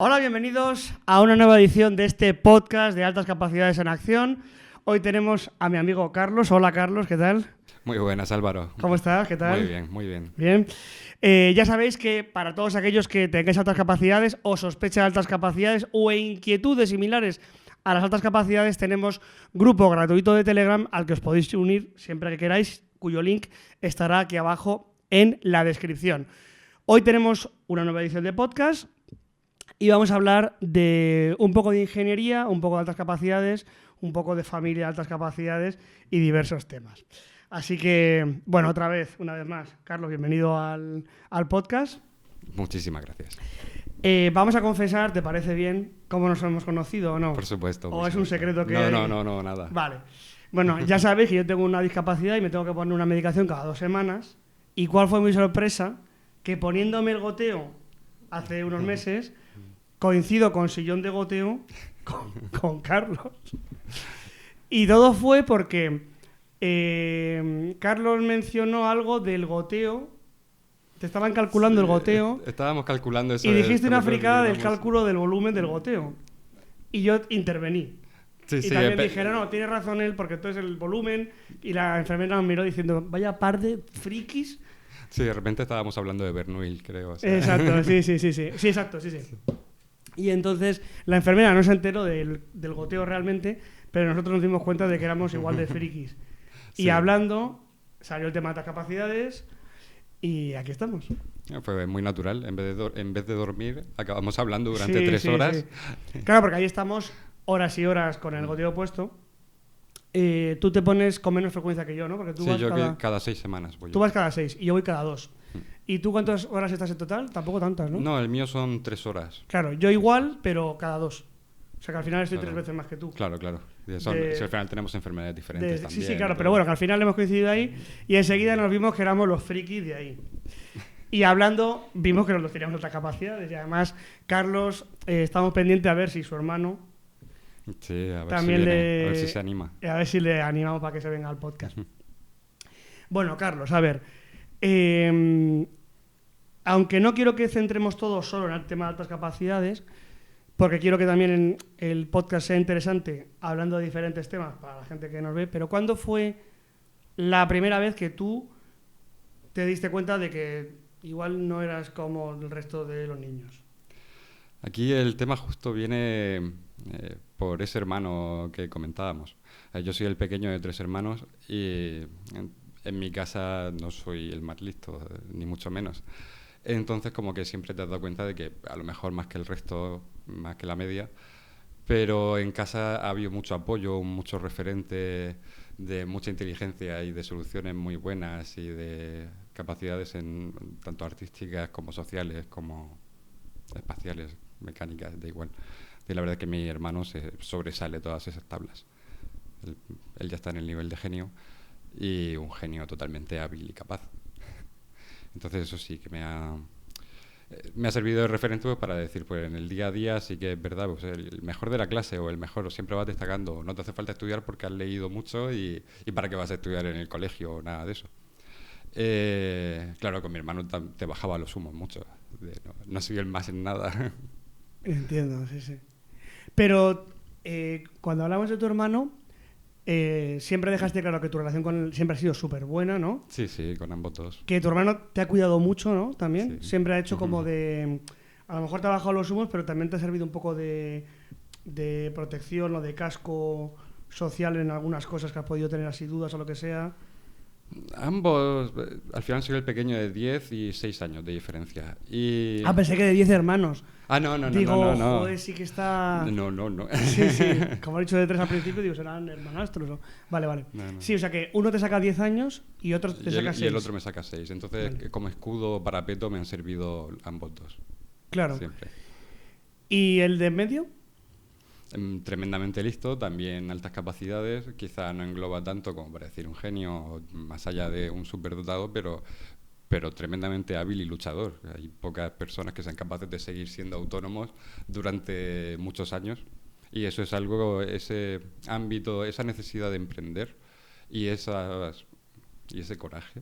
Hola, bienvenidos a una nueva edición de este podcast de Altas Capacidades en Acción. Hoy tenemos a mi amigo Carlos. Hola, Carlos, ¿qué tal? Muy buenas, Álvaro. ¿Cómo estás? ¿Qué tal? Muy bien, muy bien. Bien. Ya sabéis que para todos aquellos que tengáis altas capacidades o sospecha de altas capacidades o inquietudes similares a las altas capacidades, tenemos grupo gratuito de Telegram al que os podéis unir siempre que queráis, cuyo link estará aquí abajo en la descripción. Hoy tenemos una nueva edición de podcast y vamos a hablar de un poco de ingeniería, un poco de altas capacidades, un poco de familia de altas capacidades y diversos temas. Así que, bueno, una vez más, Carlos, bienvenido al podcast. Muchísimas gracias. Vamos a confesar, ¿te parece bien cómo nos hemos conocido o no? Por supuesto. ¿O es un secreto que...? No, nada. Vale. Bueno, ya sabéis que yo tengo una discapacidad y me tengo que poner una medicación cada 2 semanas. ¿Y cuál fue mi sorpresa? Que poniéndome el goteo hace unos meses, coincido con sillón de goteo con Carlos. Y todo fue porque Carlos mencionó algo del goteo. Te estaban calculando el goteo. Estábamos calculando eso. Y dijiste una fricada del cálculo del volumen del goteo. Y yo intervení. Sí, y también dije, no, tiene razón él, porque entonces el volumen. Y la enfermera nos miró diciendo, vaya par de frikis. Sí, de repente estábamos hablando de Bernoulli, creo. O sea. Exacto, sí. Sí, exacto, sí. Y entonces la enfermera no se enteró del goteo realmente, pero nosotros nos dimos cuenta de que éramos igual de frikis. Sí. Y hablando, salió el tema de las capacidades y aquí estamos. Fue muy natural. En vez de dormir, acabamos hablando durante 3 horas. Sí. Claro, porque ahí estamos horas y horas con el goteo puesto. Tú te pones con menos frecuencia que yo, ¿no? Porque tú vas cada 6 semanas voy yo. Tú vas cada 6 y yo voy cada 2. ¿Y tú cuántas horas estás en total? Tampoco tantas, ¿no? No, el mío son 3 horas. Claro, yo igual, pero cada 2. O sea que al final estoy 3 veces más que tú. Claro. Si al final tenemos enfermedades diferentes también. Sí, claro, pero bueno, que al final hemos coincidido ahí y enseguida nos vimos que éramos los frikis de ahí. Y hablando, vimos que nos teníamos otras capacidades y además, Carlos, estamos pendientes a ver si su hermano... Sí, a ver también si viene, a ver si se anima. A ver si le animamos para que se venga al podcast. Bueno, Carlos, a ver... aunque no quiero que centremos todo solo en el tema de altas capacidades, porque quiero que también el podcast sea interesante hablando de diferentes temas para la gente que nos ve, pero ¿cuándo fue la primera vez que tú te diste cuenta de que igual no eras como el resto de los niños? Aquí el tema justo viene por ese hermano que comentábamos. Yo soy el pequeño de 3 hermanos y en mi casa no soy el más listo, ni mucho menos. Entonces como que siempre te has dado cuenta de que a lo mejor más que el resto, más que la media, pero en casa ha habido mucho apoyo, mucho referente de mucha inteligencia y de soluciones muy buenas y de capacidades tanto artísticas como sociales como espaciales, mecánicas, da igual. Y la verdad es que mi hermano se sobresale todas esas tablas. Él ya está en el nivel de genio y un genio totalmente hábil y capaz. Entonces eso sí que me ha servido de referente para decir, pues en el día a día sí que es verdad, pues el mejor de la clase o el mejor siempre vas destacando, no te hace falta estudiar porque has leído mucho y para qué vas a estudiar en el colegio o nada de eso. Claro, con mi hermano te bajaba los humos mucho, no soy el más en nada. Entiendo, sí. Pero cuando hablamos de tu hermano, siempre dejaste claro que tu relación con él siempre ha sido súper buena, ¿no? Sí, con ambos dos. Que tu hermano te ha cuidado mucho, ¿no? También. Sí. Siempre ha hecho como de... A lo mejor te ha bajado los humos, pero también te ha servido un poco de protección o de casco social en algunas cosas que has podido tener así dudas o lo que sea. Ambos, al final soy el pequeño de 10 y 6 años de diferencia. Pensé que de 10 hermanos. No. Digo, no. Joder, sí que está... No. Sí. Como he dicho de 3 al principio, digo, serán hermanastros. ¿No? Vale. No. Sí, o sea que uno te saca 10 años y otro te saca 6. Y el otro me saca 6. Entonces, como escudo parapeto me han servido ambos dos. Claro. Siempre. ¿Y el de en medio? Tremendamente listo, también altas capacidades, quizá no engloba tanto como para decir un genio, más allá de un superdotado, pero tremendamente hábil y luchador. Hay pocas personas que sean capaces de seguir siendo autónomos durante muchos años y eso es algo, ese ámbito, esa necesidad de emprender y ese coraje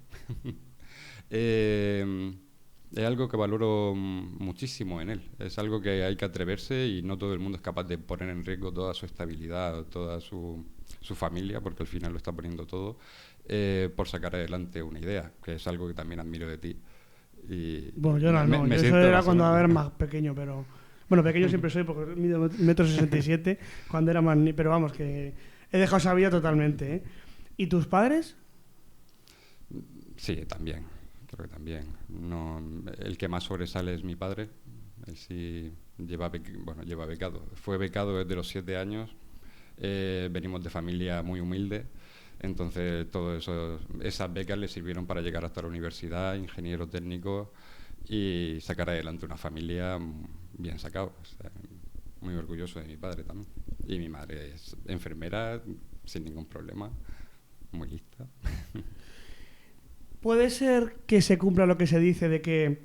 es algo que valoro muchísimo en él. Es algo que hay que atreverse y no todo el mundo es capaz de poner en riesgo toda su estabilidad, toda su familia, porque al final lo está poniendo todo, por sacar adelante una idea, que es algo que también admiro de ti. Y Bueno, yo no, me yo eso siento era más cuando orgulloso. era más pequeño, pero... Bueno, pequeño siempre soy porque mido 1,67 m, cuando era más... Pero vamos, que he dejado esa vida totalmente, ¿eh? ¿Y tus padres? Sí, también. Creo que también. No, el que más sobresale es mi padre. Él sí lleva becado. Fue becado desde los 7 años. Venimos de familia muy humilde. Entonces, esas becas le sirvieron para llegar hasta la universidad, ingeniero técnico y sacar adelante una familia bien sacado. O sea, muy orgulloso de mi padre también. Y mi madre es enfermera, sin ningún problema, muy lista. ¿Puede ser que se cumpla lo que se dice de que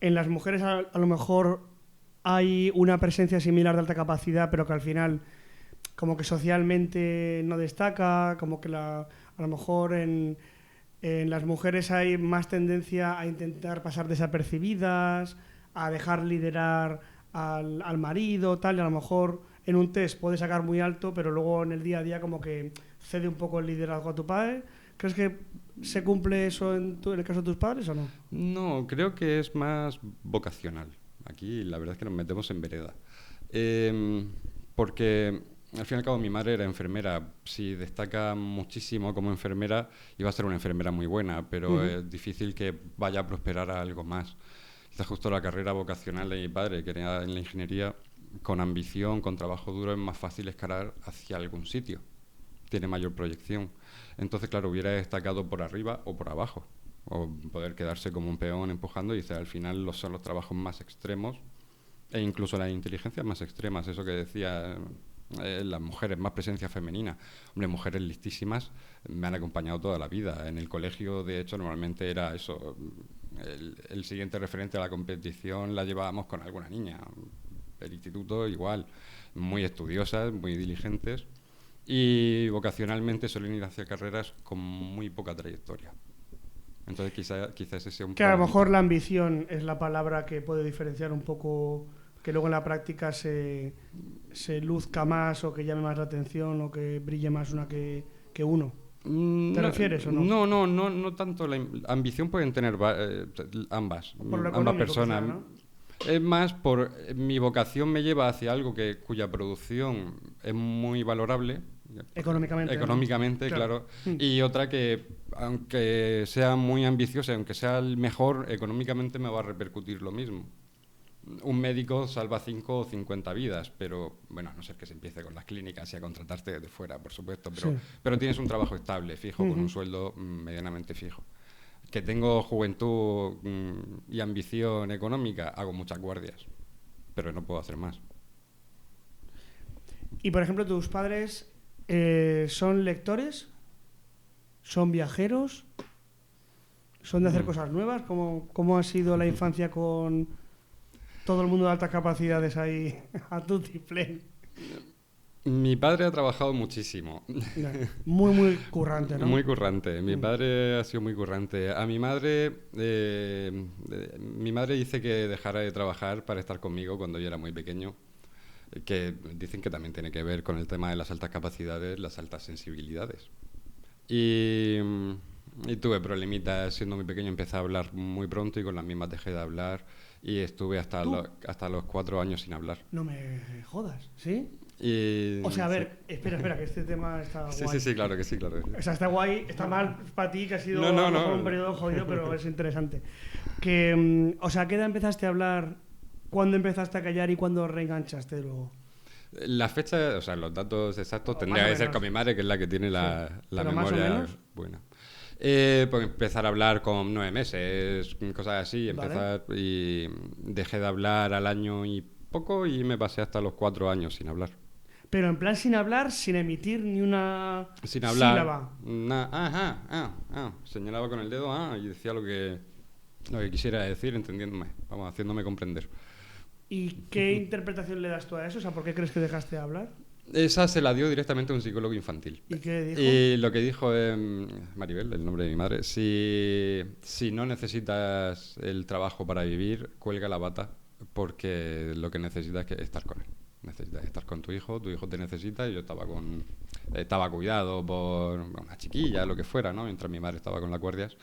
en las mujeres a lo mejor hay una presencia similar de alta capacidad, pero que al final como que socialmente no destaca, como que a lo mejor en las mujeres hay más tendencia a intentar pasar desapercibidas, a dejar liderar al marido, tal, y a lo mejor en un test puede sacar muy alto, pero luego en el día a día como que cede un poco el liderazgo a tu padre? ¿Crees que se cumple eso en el caso de tus padres o no? No, creo que es más vocacional. Aquí la verdad es que nos metemos en vereda. Porque al fin y al cabo mi madre era enfermera. Si destaca muchísimo como enfermera, iba a ser una enfermera muy buena, pero es difícil que vaya a prosperar a algo más. Quizás justo la carrera vocacional de mi padre, que era en la ingeniería, con ambición, con trabajo duro, es más fácil escalar hacia algún sitio. Tiene mayor proyección. Entonces, claro, hubiera destacado por arriba o por abajo, o poder quedarse como un peón empujando, y dice, al final son los trabajos más extremos e incluso las inteligencias más extremas, eso que decía, las mujeres, más presencia femenina. Hombre, mujeres listísimas me han acompañado toda la vida. En el colegio, de hecho, normalmente era eso, el siguiente referente a la competición la llevábamos con alguna niña. El instituto igual, muy estudiosas, muy diligentes, y vocacionalmente suelen ir hacia carreras con muy poca trayectoria. Entonces quizá ese sea un Que a lo problema. mejor la ambición es la palabra que puede diferenciar un poco, que luego en la práctica se luzca más o que llame más la atención o que brille más una que uno. ¿Te refieres o no? No tanto. La ambición pueden tener ambas, Por lo ambas económico, personas. quizá, ¿no? Es más por mi vocación me lleva hacia algo cuya producción es muy valorable. Económicamente. Económicamente, claro. Y otra que, aunque sea muy ambiciosa, aunque sea el mejor, económicamente me va a repercutir lo mismo. Un médico salva 5 o 50 vidas, pero, bueno, a no ser que se empiece con las clínicas y a contratarte desde fuera, por supuesto, pero tienes un trabajo estable, fijo, con un sueldo medianamente fijo. Que tengo juventud y ambición económica, hago muchas guardias, pero no puedo hacer más. Y, por ejemplo, tus padres son lectores, son viajeros, son de hacer cosas nuevas. ¿Cómo ha sido la infancia con todo el mundo de altas capacidades ahí a tutiplén? Mi padre ha trabajado muchísimo. Muy, muy currante, ¿no? Muy currante. Mi padre ha sido muy currante. A mi madre dice que dejara de trabajar para estar conmigo cuando yo era muy pequeño, que dicen que también tiene que ver con el tema de las altas capacidades, las altas sensibilidades. Y tuve problemitas siendo muy pequeño, empecé a hablar muy pronto y con las mismas dejé de hablar y estuve hasta los 4 años sin hablar. No me jodas, ¿sí? Y, o sea, a ver, espera, que este tema está guay. Sí, claro que sí, claro. O sea, está guay, está mal para ti, que ha sido un periodo jodido, pero es interesante. O sea, ¿qué edad empezaste a hablar? ¿Cuándo empezaste a callar y cuándo reenganchaste luego? La fecha, o sea, los datos exactos tendría que ser con mi madre, que es la que tiene la memoria buena. Pues empezar a hablar con 9 meses, cosas así, y dejé de hablar al año y poco y me pasé hasta los 4 años sin hablar. Pero en plan sin hablar, sin emitir ni una sin hablar, sílaba. Señalaba con el dedo y decía lo que quisiera decir, entendiéndome, haciéndome comprender. ¿Y qué interpretación le das tú a eso? O sea, ¿por qué crees que dejaste de hablar? Esa se la dio directamente a un psicólogo infantil. ¿Y qué dijo? Y lo que dijo Maribel, el nombre de mi madre, si no necesitas el trabajo para vivir, cuelga la bata, porque lo que necesitas es estar con él. Necesitas estar con tu hijo te necesita, y yo estaba cuidado por una chiquilla, lo que fuera, ¿no? Mientras mi madre estaba con las guardias.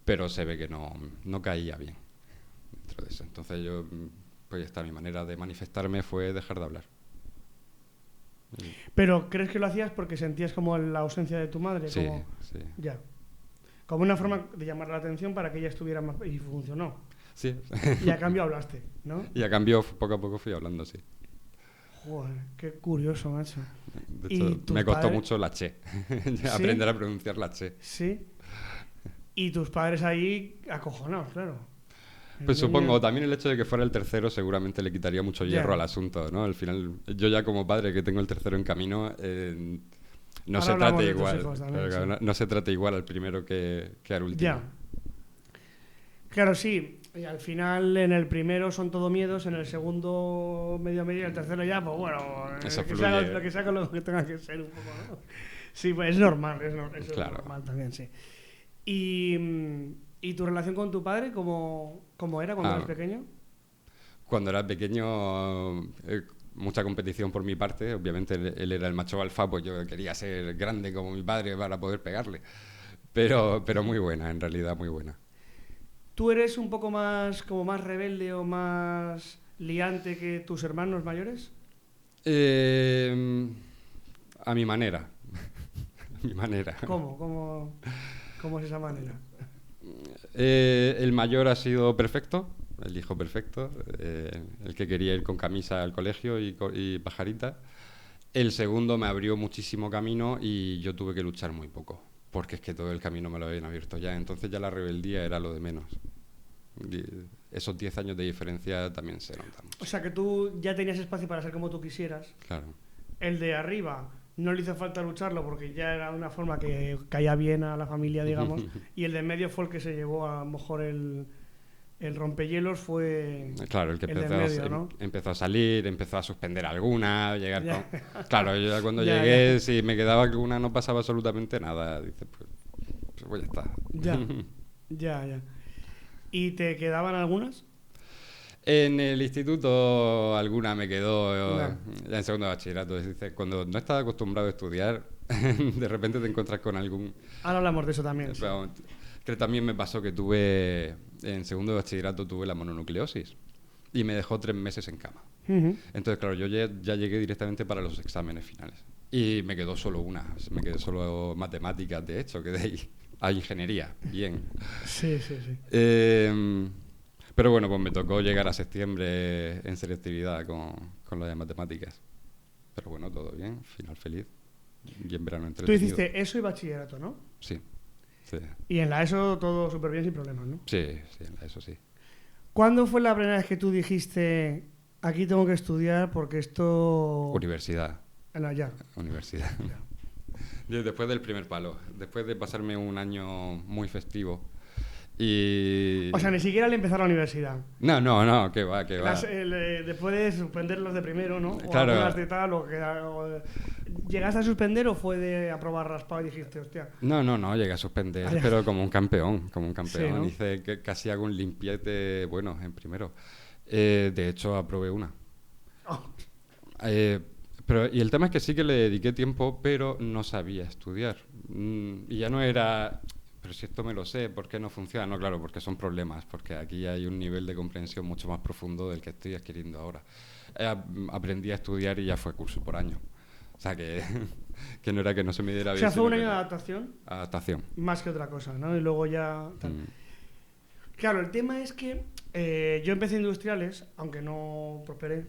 Pero se ve que no caía bien dentro de eso. Entonces yo, pues ya está, mi manera de manifestarme fue dejar de hablar. ¿Pero crees que lo hacías porque sentías como la ausencia de tu madre? Sí, Como... sí. Ya. Como una forma de llamar la atención para que ella estuviera más... Y funcionó. Sí. Y a cambio hablaste, ¿no? Y a cambio, poco a poco fui hablando, sí. Joder, qué curioso, macho. De ¿Y hecho, tus me costó padres? mucho la che. ¿Sí? Aprender a pronunciar la che. Sí. Y tus padres ahí acojonados, claro. El Pues niño- supongo, también el hecho de que fuera el tercero seguramente le quitaría mucho Ya. hierro al asunto, ¿no? Al final, yo ya como padre que tengo el tercero en camino, no Ahora se hablamos trate de tus igual. hijos también, Claro, sí. no se trata igual al primero que al último. Ya. Claro, sí. Y al final, en el primero son todo miedos, en el segundo medio medio, y el tercero ya, pues bueno, Eso que fluye. lo que saca lo que tenga que ser un poco, ¿no? Sí, pues es normal, eso Claro. es normal también, sí. ¿Y tu relación con tu padre, cómo era cuando eras pequeño? Cuando era pequeño, mucha competición por mi parte. Obviamente él era el macho alfa, pues yo quería ser grande como mi padre para poder pegarle. Pero muy buena, en realidad muy buena. ¿Tú eres un poco más, como más rebelde o más liante que tus hermanos mayores? A mi manera. A mi manera. ¿Cómo es esa manera? El mayor ha sido perfecto, el hijo perfecto, el que quería ir con camisa al colegio y pajarita. El segundo me abrió muchísimo camino y yo tuve que luchar muy poco, porque es que todo el camino me lo habían abierto ya. Entonces ya la rebeldía era lo de menos. Y esos 10 años de diferencia también se notan mucho. O sea, que tú ya tenías espacio para ser como tú quisieras. Claro. El de arriba no le hizo falta lucharlo porque ya era una forma que caía bien a la familia, digamos. Y el de en medio fue el que se llevó a lo mejor el rompehielos fue... Claro, el que el de empezó, medio, ¿no? empezó a salir, empezó a suspender alguna, llegar Ya. con... Claro, yo ya cuando Ya, llegué, ya. si me quedaba alguna no pasaba absolutamente nada. Dices, pues ya está. Ya. ¿Y te quedaban algunas? En el instituto alguna me quedó Ya. ya en segundo de bachillerato. Dice, cuando no estás acostumbrado a estudiar, de repente te encuentras con algún... Ahora hablamos de eso también. Sí. Pero, que también me pasó que tuve, en segundo de bachillerato tuve la mononucleosis y me dejó 3 meses en cama. Ujú. Entonces, claro, yo ya llegué directamente para los exámenes finales. Y me quedó solo una, me quedó solo matemáticas, de hecho, quedé ahí a ingeniería, bien. Sí. Pero bueno, pues me tocó llegar a septiembre en selectividad con lo de matemáticas. Pero bueno, todo bien, final feliz. Y en verano Tú entretenido. hiciste ESO y bachillerato, ¿no? Sí, sí. Y en la ESO todo súper bien, sin problemas, ¿no? Sí, eso sí. ¿Cuándo fue la primera vez que tú dijiste, aquí tengo que estudiar porque esto... Universidad. No, ya. Universidad. Después del primer palo, después de pasarme un año muy festivo. Y... O sea, ni siquiera al empezar la universidad. No, que va. Después de suspender los de primero, ¿no? O Claro. algunas de tal, ¿llegaste a suspender o fue de aprobar raspado y dijiste, hostia? No, llegué a suspender, Ah, ya. pero como un campeón. Sí, ¿no? Hice que casi hago un limpiete, bueno, en primero. De hecho, aprobé una. Oh, Y el tema es que sí que le dediqué tiempo, pero no sabía estudiar. Y ya no era... Pero si esto me lo sé, ¿por qué no funciona? No, claro, porque son problemas, porque aquí hay un nivel de comprensión mucho más profundo del que estoy adquiriendo ahora. Aprendí a estudiar y ya fue curso por año. O sea, que no era que no se me diera o bien. sea, fue sino un año que de adaptación adaptación. más que otra cosa, ¿no? Y luego ya... tal. Claro, el tema es que yo empecé industriales, aunque no prosperé,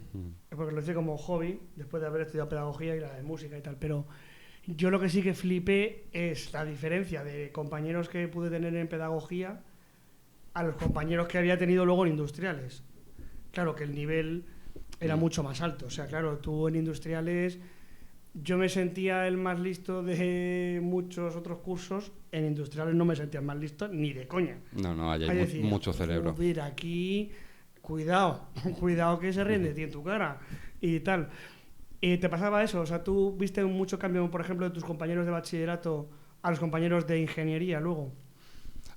porque lo hice como hobby, después de haber estudiado pedagogía y la de música y tal, pero yo lo que sí que flipé es la diferencia de compañeros que pude tener en pedagogía a los compañeros que había tenido luego en industriales. Claro que el nivel era mucho más alto, o sea, claro, tú en industriales... Yo me sentía el más listo de muchos otros cursos. En industriales no me sentía el más listo ni de coña. No, allá Ahí hay decía, mucho cerebro. joder, aquí, cuidado que se ríen de ti en tu cara. y tal. ¿Y te pasaba eso? O sea, ¿tú viste mucho cambio, por ejemplo, de tus compañeros de bachillerato a los compañeros de ingeniería luego?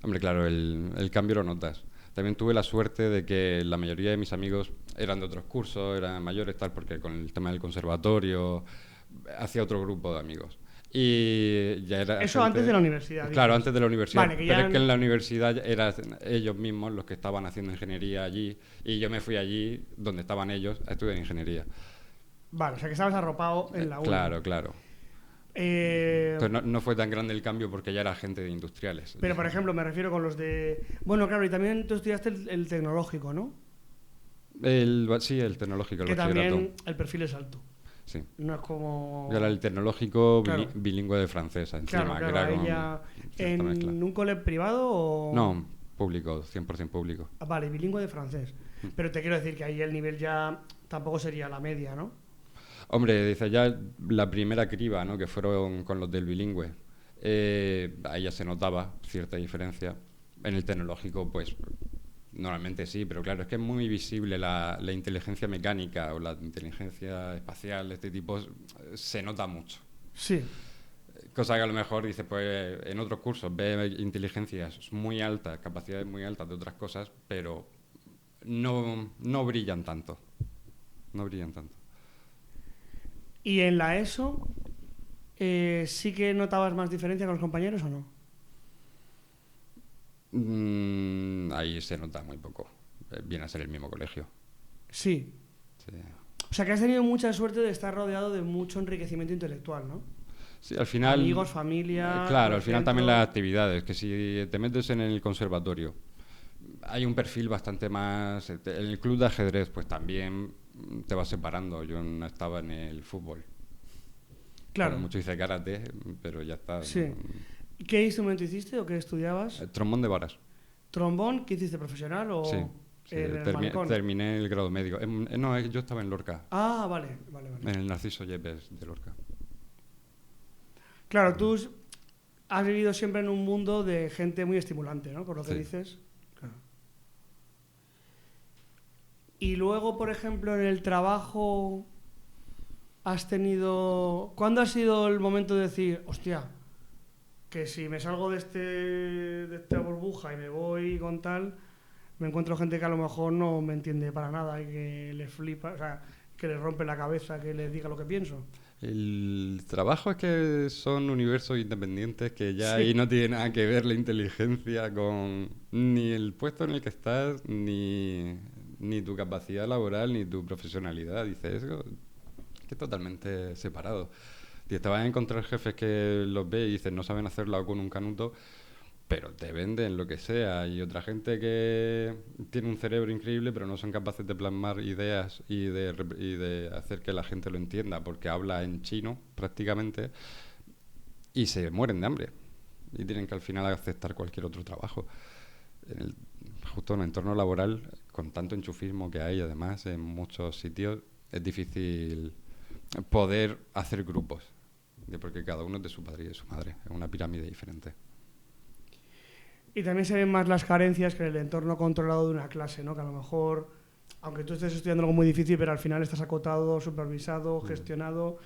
Hombre, claro, el cambio lo notas. También tuve la suerte de que la mayoría de mis amigos eran de otros cursos, eran mayores, tal, porque con el tema del conservatorio hacía otro grupo de amigos. Y ya era Eso gente, antes de la universidad, claro, dices. antes de la universidad. Vale, que Pero ya... es que en la universidad eran ellos mismos los que estaban haciendo ingeniería allí y yo me fui allí, donde estaban ellos, a estudiar ingeniería. Vale, o sea, que estabas arropado en la uni. Claro, claro. Eh, Entonces no fue tan grande el cambio porque ya era gente de industriales. pero, por ejemplo, me refiero con los de... Bueno, claro, y también tú estudiaste el tecnológico, ¿no? Sí, el tecnológico, el Que bachillerato. también el perfil es alto. Sí. No es como... Yo era el tecnológico Claro. bilingüe de francés encima, Claro, que claro, era ahí como ya... cierta mezcla. ¿En un cole privado o...? No, público, 100% público. Ah, vale, bilingüe de francés. Pero te quiero decir que ahí el nivel ya tampoco sería la media, ¿no? Hombre, dice ya la primera criba, ¿no? Que fueron con los del bilingüe. Ahí ya se notaba cierta diferencia. En el tecnológico, pues, normalmente sí, pero claro, es que es muy visible la inteligencia mecánica o la inteligencia espacial de este tipo, se nota mucho. Sí. Cosa que a lo mejor dices, pues en otros cursos ves inteligencias muy altas, capacidades muy altas de otras cosas, pero no brillan tanto. No brillan tanto. ¿Y en la ESO sí que notabas más diferencia con los compañeros o no? Ahí se nota muy poco. Viene a ser el mismo colegio. Sí. Sí. O sea, que has tenido mucha suerte de estar rodeado de mucho enriquecimiento intelectual, ¿no? Sí, al final... Amigos, familia... Claro, al final centro. también las actividades, que si te metes en el conservatorio, hay un perfil bastante más... En el club de ajedrez, pues también te vas separando. Yo no estaba en el fútbol. Claro. Bueno, mucho hice karate, pero ya está. Sí. ¿Qué instrumento hiciste o qué estudiabas? Trombón de varas. ¿Trombón? ¿Qué hiciste, profesional o Sí. en el malecón? Terminé el grado medio. No, yo estaba en Lorca, Ah, vale. en el Narciso Yepes de Lorca. Claro, tú has vivido siempre en un mundo de gente muy estimulante, ¿no? Por lo que Sí. dices. Claro. Y luego, por ejemplo, en el trabajo has tenido... ¿Cuándo ha sido el momento de decir, hostia, que si me salgo de esta burbuja y me voy con tal, me encuentro gente que a lo mejor no me entiende para nada y que le flipa, o sea, que le rompe la cabeza, que les diga lo que pienso? El trabajo es que son universos independientes que ya Sí. ahí no tiene nada que ver la inteligencia con ni el puesto en el que estás, ni tu capacidad laboral, ni tu profesionalidad. Dices, eso que es totalmente separado. Y te vas a encontrar jefes que los ves y dices, no saben hacerlo con un canuto, pero te venden lo que sea. Y otra gente que tiene un cerebro increíble, pero no son capaces de plasmar ideas y de hacer que la gente lo entienda, porque habla en chino prácticamente, y se mueren de hambre. Y tienen que al final aceptar cualquier otro trabajo. Justo en el entorno laboral, con tanto enchufismo que hay, además, en muchos sitios, es difícil poder hacer grupos, porque cada uno es de su padre y de su madre. Es una pirámide diferente. Y también se ven más las carencias que en el entorno controlado de una clase, ¿no? Que a lo mejor, aunque tú estés estudiando algo muy difícil, pero al final estás acotado, supervisado, gestionado,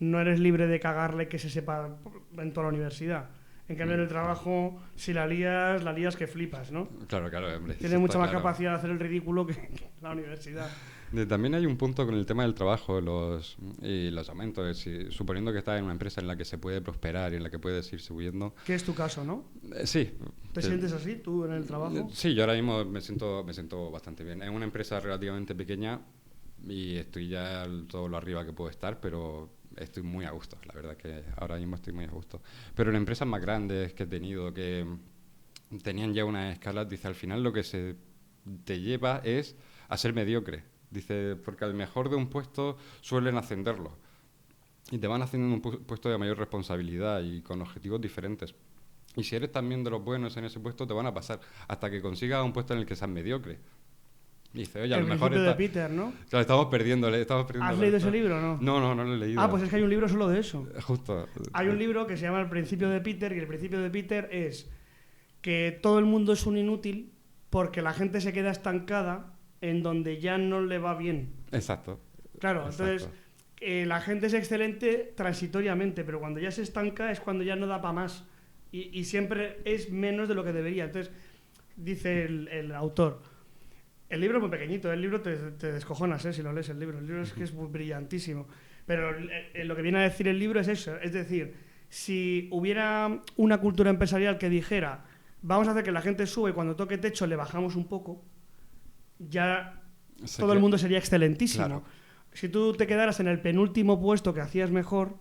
no eres libre de cagarle que se sepa en toda la universidad. En cambio, en el trabajo, si la lías que flipas, ¿no? Claro, hombre. Tienes mucha más capacidad de hacer el ridículo que la universidad. También hay un punto con el tema del trabajo y los aumentos. Suponiendo que estás en una empresa en la que se puede prosperar y en la que puedes ir subiendo. Que es tu caso, ¿no? Sí. ¿Te sientes así tú en el trabajo? Sí, yo ahora mismo me siento bastante bien. Es una empresa relativamente pequeña y estoy ya todo lo arriba que puedo estar, pero estoy muy a gusto. La verdad que ahora mismo estoy muy a gusto. Pero en empresas más grandes que he tenido, que tenían ya unas escalas, dice, al final lo que se te lleva es a ser mediocre. Dice, porque al mejor de un puesto suelen ascenderlo. Y te van haciendo en un puesto de mayor responsabilidad y con objetivos diferentes. Y si eres también de los buenos en ese puesto, te van a pasar hasta que consigas un puesto en el que seas mediocre. Dice, oye, a lo mejor... El principio de Peter, ¿no? Claro, estamos perdiéndole. ¿Has leído ese libro o no? No lo he leído. Ah, pues es que hay un libro solo de eso. Justo. Hay un libro que se llama El principio de Peter, y el principio de Peter es que todo el mundo es un inútil porque la gente se queda estancada en donde ya no le va bien. Exacto. Claro, Exacto. entonces la gente es excelente transitoriamente, pero cuando ya se estanca es cuando ya no da para más. Y siempre es menos de lo que debería. Entonces, dice el autor, el libro es muy pequeñito, el libro te descojonas, si lo lees el libro. El libro es que es muy brillantísimo. Pero lo que viene a decir el libro es eso. Es decir, si hubiera una cultura empresarial que dijera, vamos a hacer que la gente suba y cuando toque techo le bajamos un poco, ya todo el mundo sería excelentísimo. Claro. Si tú te quedaras en el penúltimo puesto que hacías mejor,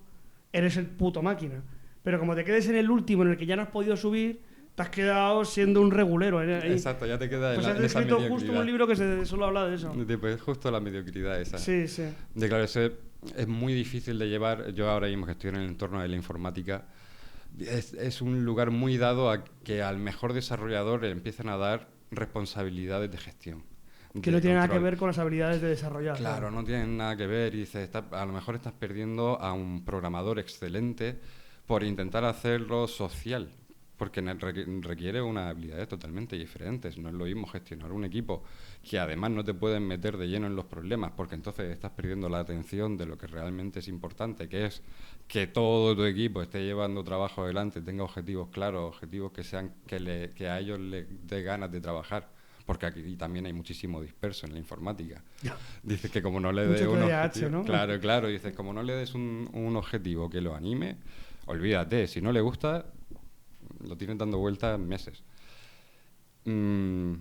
eres el puto máquina. Pero como te quedes en el último en el que ya no has podido subir, te has quedado siendo un regulero. Ahí. Exacto, ya te queda Pues en, has en esa escrito mediocridad. justo un libro que solo habla de eso. Pues justo la mediocridad esa. Sí, sí. De claro, es muy difícil de llevar. Yo ahora mismo que estoy en el entorno de la informática, es un lugar muy dado a que al mejor desarrollador le empiezan a dar responsabilidades de gestión. Que de no tiene nada que control. ver con las habilidades de desarrollar. Claro, no tienen nada que ver y dices, a lo mejor estás perdiendo a un programador excelente por intentar hacerlo social, porque requiere unas habilidades totalmente diferentes. No es lo mismo gestionar un equipo que además no te pueden meter de lleno en los problemas, porque entonces estás perdiendo la atención de lo que realmente es importante, que es que todo tu equipo esté llevando trabajo adelante, tenga objetivos claros, objetivos que sean que a ellos les dé ganas de trabajar. Porque aquí también hay muchísimo disperso en la informática. Dices que como no le des Mucho un TDAH, objetivo... ¿no? Claro. Dices, como no le des un objetivo que lo anime, olvídate. Si no le gusta, lo tienes dando vueltas meses. Dice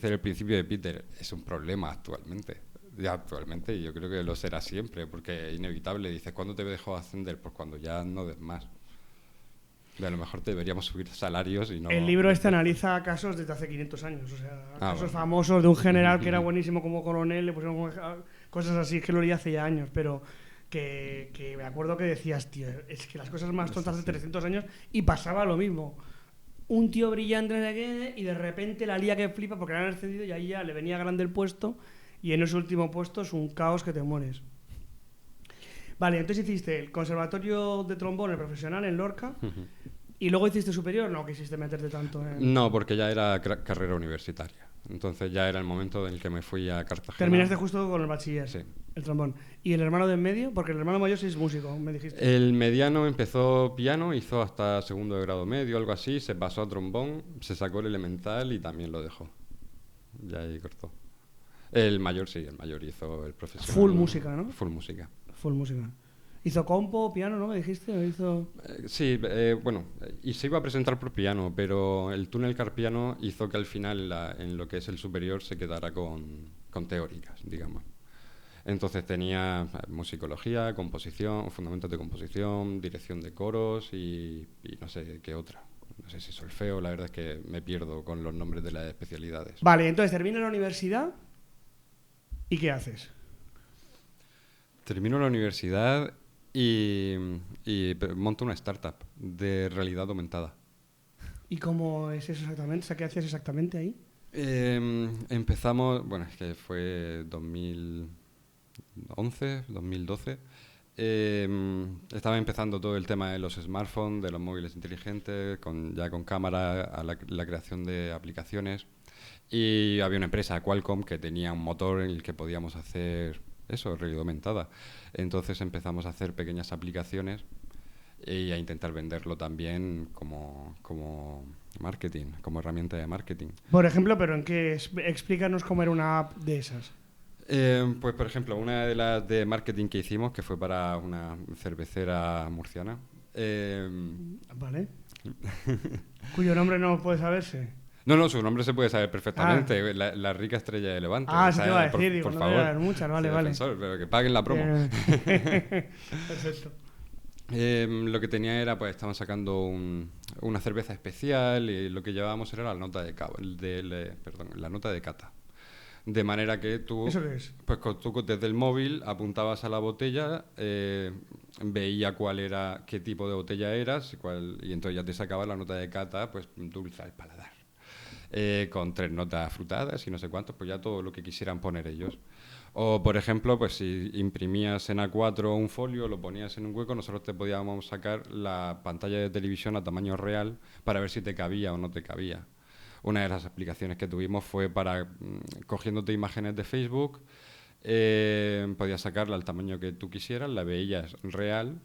el principio de Peter, es un problema actualmente. Ya actualmente, y yo creo que lo será siempre, porque es inevitable. Dices, ¿cuándo te dejo ascender? Pues cuando ya no des más. A lo mejor deberíamos subir salarios y no... El libro analiza casos desde hace 500 años, o sea, casos bueno. famosos de un general que era buenísimo como coronel, le pusieron cosas así, es que lo leí hace ya años, pero que me acuerdo que decías, tío, es que las cosas más tontas de 300 años y pasaba lo mismo. Un tío brillante de qué y de repente la lía que flipa porque le han ascendido y ahí ya le venía grande el puesto y en ese último puesto es un caos que te mueres. Vale, entonces hiciste el conservatorio de trombón, el profesional en Lorca, y luego hiciste superior, no quisiste meterte tanto en... No, porque ya era carrera universitaria. Entonces ya era el momento en el que me fui a Cartagena. Terminaste justo con el bachiller, Sí. el trombón. ¿Y el hermano de en medio? Porque el hermano mayor sí es músico, me dijiste. El mediano empezó piano, hizo hasta segundo de grado medio, algo así, se pasó a trombón, se sacó el elemental y también lo dejó. Ya ahí cortó. El mayor sí, el mayor hizo el profesional. Full música, ¿no? Full música. Full música. ¿Hizo compo, piano, no? ¿Me dijiste? ¿O hizo...? Sí, bueno, y se iba a presentar por piano, pero el túnel carpiano hizo que al final en lo que es el superior se quedara con teóricas, digamos. Entonces tenía musicología, composición, fundamentos de composición, dirección de coros y no sé qué otra. No sé si solfeo, la verdad es que me pierdo con los nombres de las especialidades. Vale, entonces termina la universidad ¿y qué haces? Termino la universidad y monto una startup de realidad aumentada. ¿Y cómo es eso exactamente? O sea, ¿qué hacías exactamente ahí? Empezamos, bueno, es que fue 2011, 2012. Estaba empezando todo el tema de los smartphones, de los móviles inteligentes, ya con cámara, a la creación de aplicaciones. Y había una empresa, Qualcomm, que tenía un motor en el que podíamos hacer eso, realidad aumentada. Entonces empezamos a hacer pequeñas aplicaciones y a intentar venderlo también como marketing, como herramienta de marketing. Por ejemplo, ¿pero en qué? Explícanos cómo era una app de esas. Pues, por ejemplo, una de las de marketing que hicimos, que fue para una cervecera murciana. Vale. ¿Cuyo nombre no puede saberse? No, su nombre se puede saber perfectamente. La rica estrella de Levante. Eso te iba a decir, digo, por no favor. debe haber muchas, vale. Defensor, pero que paguen la promo. Perfecto. Lo que tenía era, pues, estaban sacando una cerveza especial y lo que llevábamos era la nota de la nota de cata. De manera que tú, ¿Eso qué es? pues tú desde el móvil apuntabas a la botella, veía qué tipo de botella eras y entonces ya te sacaba la nota de cata, pues dulce al paladar. Con 3 notas frutadas y no sé cuántos, pues ya todo lo que quisieran poner ellos. O, por ejemplo, pues si imprimías en A4 un folio, lo ponías en un hueco, nosotros te podíamos sacar la pantalla de televisión a tamaño real para ver si te cabía o no te cabía. Una de las aplicaciones que tuvimos fue para cogiéndote imágenes de Facebook, Podías sacarla al tamaño que tú quisieras, la veías real,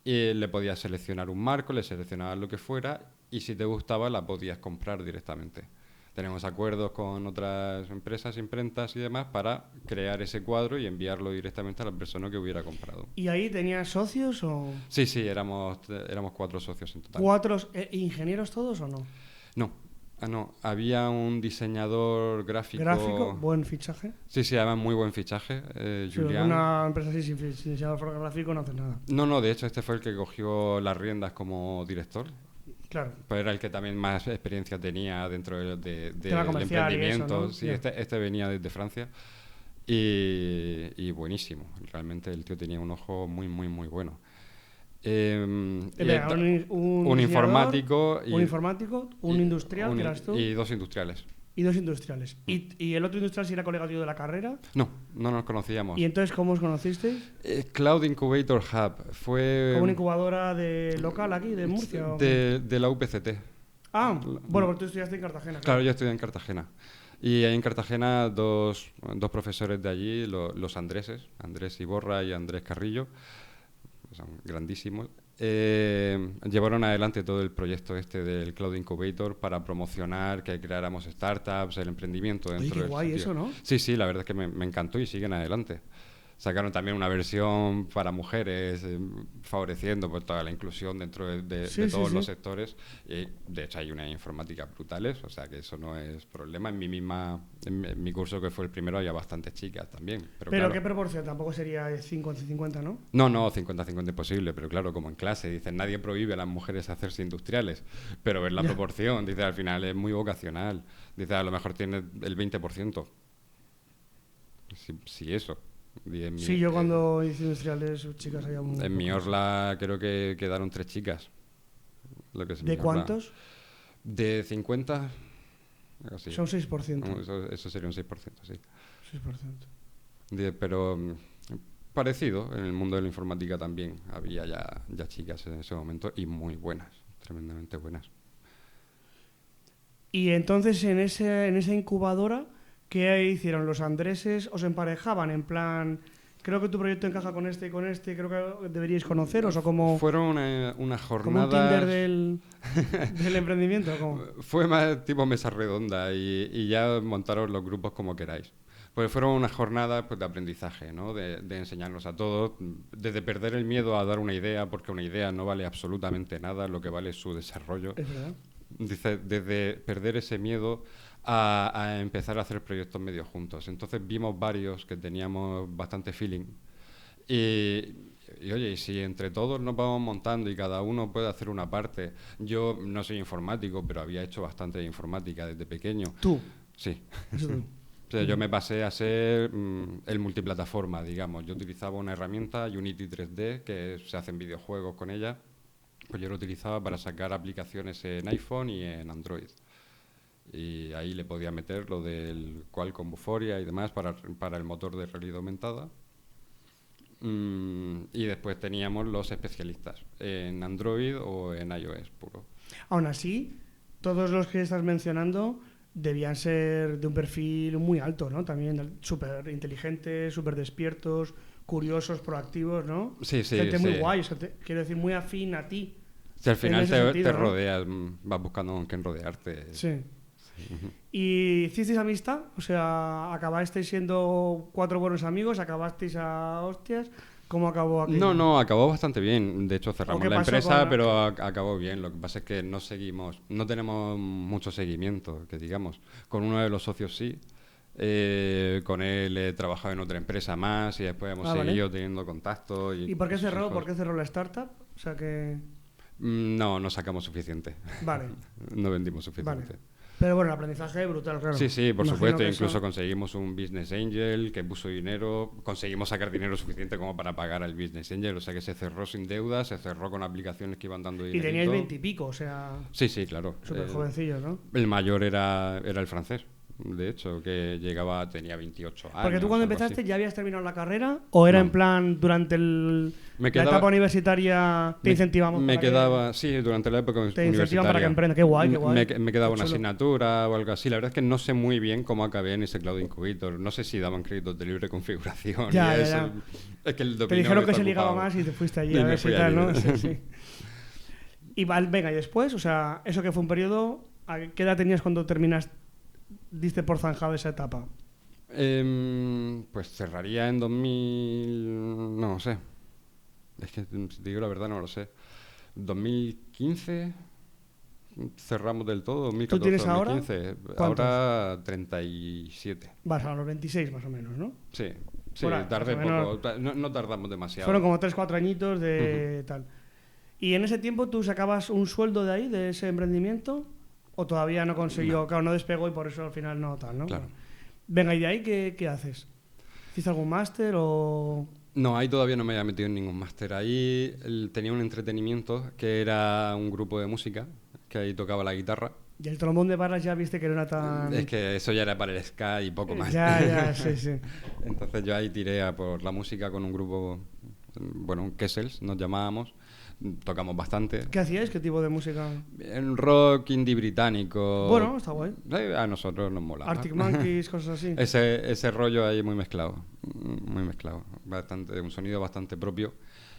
y le podías seleccionar un marco, le seleccionabas lo que fuera y si te gustaba la podías comprar directamente. Tenemos acuerdos con otras empresas, imprentas y demás para crear ese cuadro y enviarlo directamente a la persona que hubiera comprado. ¿Y ahí tenías socios o...? Sí, éramos 4 socios en total. ¿Cuatro ingenieros todos o no? No, había un diseñador gráfico... ¿Gráfico? ¿Buen fichaje? Sí, además muy buen fichaje, Sí, Julián. una empresa así sin diseñador gráfico no hace nada. No, de hecho este fue el que cogió las riendas como director. Claro. Pues era el que también más experiencia tenía dentro del comercial emprendimiento. y eso, ¿no? Sí, Yeah. este venía desde Francia y buenísimo. Realmente el tío tenía un ojo muy, muy, muy bueno. Un informático. Un informático, un industrial, que eras tú. Y 2 industriales. Y 2 industriales. ¿Y el otro industrial si era colega tuyo de la carrera? No nos conocíamos. ¿Y entonces cómo os conocisteis? Cloud Incubator Hub fue... ¿Como una incubadora local aquí, de Murcia? De la UPCT. Ah, bueno, porque tú estudiaste en Cartagena. Claro, yo estudié en Cartagena. Y ahí en Cartagena dos profesores de allí, los Andréses, Andrés Iborra y Andrés Carrillo, son grandísimos, llevaron adelante todo el proyecto este del Cloud Incubator para promocionar que creáramos startups, el emprendimiento dentro Oye, qué del guay sitio. eso, ¿no? Sí, la verdad es que me encantó y siguen adelante. Sacaron también una versión para mujeres, favoreciendo pues, toda la inclusión dentro de todos los sectores. Y, de hecho, hay una informática brutales, o sea que eso no es problema. En mi curso, que fue el primero, había bastantes chicas también. Pero claro, ¿qué proporción? Tampoco sería 50-50, ¿no? No, 50-50 es posible, pero claro, como en clase, dicen, nadie prohíbe a las mujeres hacerse industriales, pero ver la proporción, dice, al final es muy vocacional. Dice, a lo mejor tiene el 20%. Si eso. Sí, yo cuando hice industriales, chicas, había un... En mi Osla creo que quedaron 3 chicas. ¿De cuántos? De 50. Así. Son 6%. Eso sería un 6%, sí. 6%. Pero parecido, en el mundo de la informática también había ya chicas en ese momento y muy buenas, tremendamente buenas. Y entonces en esa incubadora, ¿qué hicieron? ¿Los Andreses os emparejaban en plan, creo que tu proyecto encaja con este y con este, creo que deberíais conoceros o como... Fueron unas jornadas... ¿Como un Tinder del emprendimiento? ¿Cómo? Fue más tipo mesa redonda y ya montaros los grupos como queráis. Pues fueron unas jornadas pues, de aprendizaje, ¿no? De enseñarnos a todos, desde perder el miedo a dar una idea, porque una idea no vale absolutamente nada, lo que vale es su desarrollo. Es verdad. Dice, desde perder ese miedo a empezar a hacer proyectos medio juntos. Entonces vimos varios que teníamos bastante feeling y oye, si entre todos nos vamos montando y cada uno puede hacer una parte. Yo no soy informático, pero había hecho bastante de informática desde pequeño. ¿Tú? Sí. Eso tú. O sea, yo me pasé a ser el multiplataforma, digamos. Yo utilizaba una herramienta, Unity 3D, que se hacen videojuegos con ella. Pues yo lo utilizaba para sacar aplicaciones en iPhone y en Android. Y ahí le podía meter lo del Qualcomm Vuforia y demás para el motor de realidad aumentada. Y después teníamos los especialistas en Android o en iOS puro. Aún así, todos los que estás mencionando debían ser de un perfil muy alto, ¿no? También súper inteligentes, súper despiertos, curiosos, proactivos, ¿no? Sí. Gente muy guay, o sea, quiero decir, muy afín a ti. Si al final sentido, te ¿no? rodeas, vas buscando con quién rodearte. Sí. ¿Y hicisteis amistad? O sea, ¿acabasteis siendo 4 buenos amigos? ¿Acabasteis a hostias? ¿Cómo acabó aquello? No, acabó bastante bien. De hecho, cerramos la empresa, con... pero acabó bien. Lo que pasa es que no tenemos mucho seguimiento, que digamos. Con uno de los socios sí. Con él he trabajado en otra empresa más y después hemos seguido teniendo contacto. ¿Y por qué cerró? ¿Por qué cerró la startup? O sea que... No sacamos suficiente. Vale. No vendimos suficiente. Vale. Pero bueno, el aprendizaje brutal, claro. Sí, por supuesto. Incluso eso... conseguimos un business angel que puso dinero. Conseguimos sacar dinero suficiente como para pagar al business angel. O sea que se cerró sin deuda, se cerró con aplicaciones que iban dando dinero. Y teníais 20 y pico, o sea... Sí, claro. Súper jovencillos, ¿no? El mayor era el francés. de hecho, que tenía 28 años. Porque tú cuando algo así. empezaste ya habías terminado la carrera o era No. en plan durante la etapa universitaria te incentivamos Me para que quedaba, sí, durante la época te incentivan universitaria. para que emprendas? Qué guay, qué guay. Me quedaba Qué una chulo. asignatura o algo así. La verdad es que no sé muy bien cómo acabé en ese Cloud Incubator. No sé si daban créditos de libre configuración Ya, y ya, eso. ya. Es que el Te dominio dijeron me que está se ligaba ocupado. más y te fuiste allí Y a me ver si fui tal, allí. ¿no? Sí, sí. Y venga, y después, o sea, eso que fue un periodo, ¿a qué edad tenías cuando diste por zanjado esa etapa? Pues cerraría en 2000, no sé. Es que, si te digo la verdad, no lo sé. 2015 cerramos del todo, ¿Tú 2014, tienes ahora 2015. cuántos? Ahora 37. Vas a los 26 más o menos, ¿no? Sí, sí, Por ahí, tardé más o menos. poco. No tardamos demasiado. Fueron como 3 4 añitos Ujú. de tal. ¿Y en ese tiempo tú sacabas un sueldo de ahí, de ese emprendimiento? ¿O todavía no consiguió? No, Claro, no despegó y por eso al final no tal, ¿no? claro. Venga, ¿y de ahí qué haces? ¿Hiciste algún máster o...? No, ahí todavía no me había metido en ningún máster. Ahí tenía un entretenimiento que era un grupo de música, que ahí tocaba la guitarra. Y el trombón de barras ya viste que no era tan... Es que eso ya era para el ska y poco más. Ya, sí, sí. Entonces yo ahí tiré a por la música con un grupo, bueno, un Kessels nos llamábamos, tocamos bastante. ¿Qué hacíais? ¿Qué tipo de música? En rock indie británico. Bueno, está guay. A nosotros nos mola. Arctic Monkeys, cosas así. Ese rollo ahí muy mezclado, bastante, un sonido bastante propio.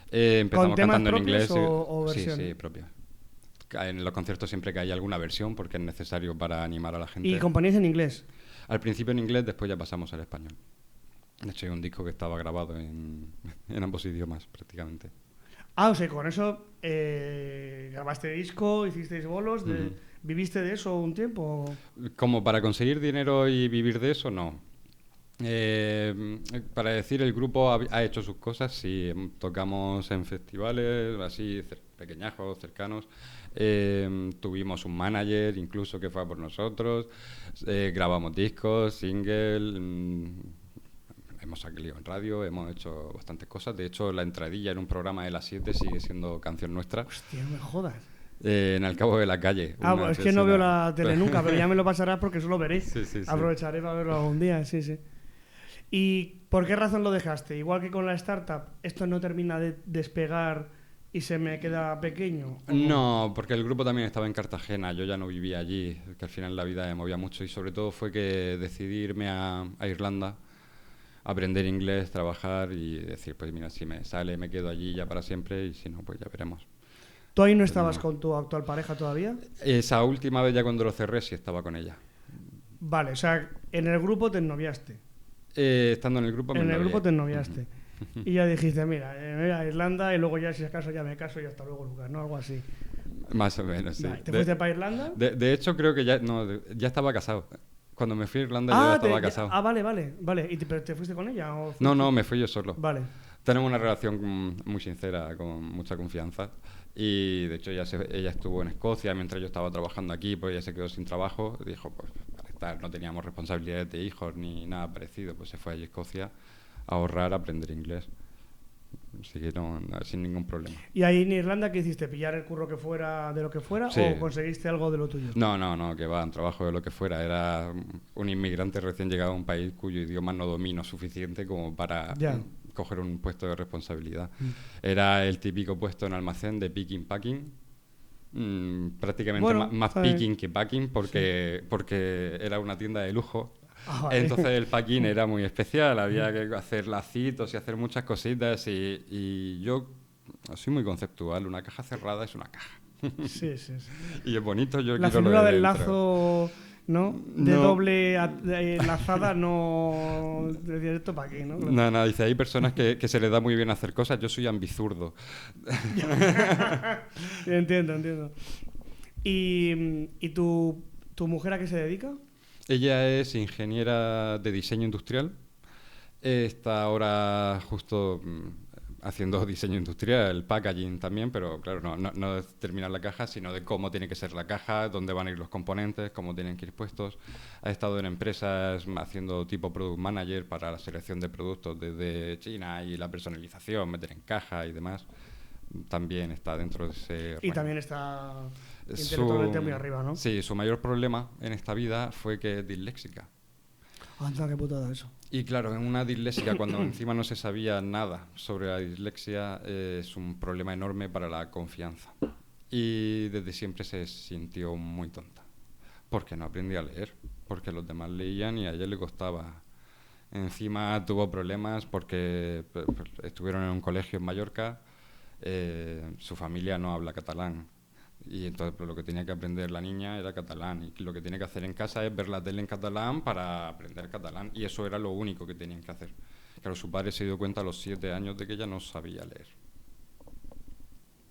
Empezamos ¿Con temas cantando en propios inglés. o Sí, versión? sí, propio. En los conciertos siempre que hay alguna versión porque es necesario para animar a la gente. ¿Y componíais en inglés? Al principio en inglés, después ya pasamos al español. De hecho, hay un disco que estaba grabado en ambos idiomas, prácticamente. Ah, o sea, con eso grabaste disco, hicisteis bolos, Ujú. ¿viviste de eso un tiempo? Como para conseguir dinero y vivir de eso, no. Para decir, el grupo ha hecho sus cosas, sí, tocamos en festivales, así, pequeñajos, cercanos. Tuvimos un manager, incluso, que fue a por nosotros. Grabamos discos, single. Hemos salido en radio, hemos hecho bastantes cosas. De hecho, la entradilla en un programa de las 7 sigue siendo canción nuestra. Hostia, no me jodas. En El Cabo de la Calle. Ah, una pues es que no veo escena- la tele nunca, pero ya me lo pasarás porque eso lo veré. Sí, sí, sí. Aprovecharé para verlo algún día, sí, sí. ¿Y por qué razón lo dejaste? Igual que con la startup, esto no termina de despegar y se me queda pequeño. ¿O No, porque el grupo también estaba en Cartagena, yo ya no vivía allí, que al final la vida me movía mucho y sobre todo fue que decidí irme a Irlanda, aprender inglés, trabajar y decir, pues mira, si me sale me quedo allí ya para siempre y si no, pues ya veremos. ¿Tú ahí no Pero estabas no. con tu actual pareja todavía? Esa última vez ya cuando lo cerré sí estaba con ella. Vale, o sea, en el grupo te ennoviaste. Estando en el grupo me En el ennovié. grupo te ennoviaste. Y ya dijiste, mira, me voy a Irlanda y luego ya si acaso ya me caso y hasta luego, Lucas, ¿no? Algo así. Más o menos, sí. Vale, ¿te fuiste para Irlanda? De hecho, creo que ya, no, ya estaba casado. Cuando me fui a Irlanda yo ya estaba casado. Vale. ¿Pero te fuiste con ella? O No, fuiste- no, me fui yo solo. Vale. Tenemos una relación muy sincera, con mucha confianza. Y de hecho ella estuvo en Escocia mientras yo estaba trabajando aquí, pues ella se quedó sin trabajo. Dijo, pues para estar, no teníamos responsabilidades de hijos ni nada parecido, pues se fue allí a Escocia a ahorrar, a aprender inglés. Así que sin ningún problema. ¿Y ahí en Irlanda qué hiciste? ¿Pillar el curro que fuera de lo que fuera Sí. o conseguiste algo de lo tuyo? No, que va, un trabajo de lo que fuera. Era un inmigrante recién llegado a un país cuyo idioma no domino suficiente como para Ya. coger un puesto de responsabilidad. Mm. Era el típico puesto en almacén de picking packing. Prácticamente Bueno, más está bien. picking que packing porque era una tienda de lujo. Ah, vale. Entonces el packing era muy especial, había que hacer lacitos y hacer muchas cositas y yo soy muy conceptual, una caja cerrada es una caja. Sí, sí, sí. Y es bonito, yo La quiero lo figura de del dentro. lazo, ¿no? De No. doble lazada, no... Decir, ¿esto para qué, no? No, dice, hay personas que se les da muy bien hacer cosas, yo soy ambizurdo. Entiendo. ¿Y tu mujer a qué se dedica? Ella es ingeniera de diseño industrial, está ahora justo haciendo diseño industrial, packaging también, pero claro, no de terminar la caja, sino de cómo tiene que ser la caja, dónde van a ir los componentes, cómo tienen que ir puestos. Ha estado en empresas haciendo tipo product manager para la selección de productos desde China y la personalización, meter en caja y demás. también está dentro de ese Y rango. también está intelectualmente muy arriba, ¿no? Sí, su mayor problema en esta vida fue que es disléxica. Anda, qué putada eso. Y claro, en una disléxica, cuando encima no se sabía nada sobre la dislexia, es un problema enorme para la confianza. Y desde siempre se sintió muy tonta. Porque no aprendía a leer. Porque los demás leían y a ella le costaba. Encima tuvo problemas porque estuvieron en un colegio en Mallorca. Su familia no habla catalán. Y entonces pues, lo que tenía que aprender la niña era catalán. Y lo que tiene que hacer en casa es ver la tele en catalán para aprender catalán. Y eso era lo único que tenían que hacer. Claro, su padre se dio cuenta a los 7 años de que ella no sabía leer.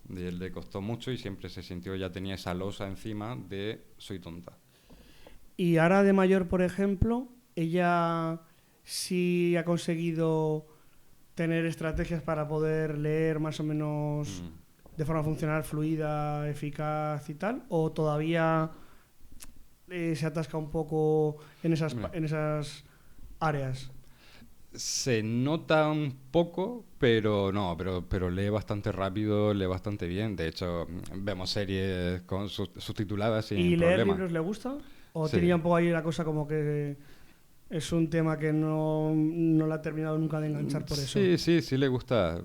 Y él le costó mucho y siempre se sintió, ya tenía esa losa encima de soy tonta. Y ahora de mayor, por ejemplo, ella sí ha conseguido tener estrategias para poder leer más o menos de forma funcional, fluida, eficaz y tal, o todavía se atasca un poco en esas áreas. Se nota un poco, pero no, pero lee bastante rápido, lee bastante bien. De hecho, vemos series con subtituladas sin ¿Y leer problema. libros le gusta? ¿O Sí. tiene ya un poco ahí la cosa como que es un tema que no la ha terminado nunca de enganchar por eso? Sí le gusta,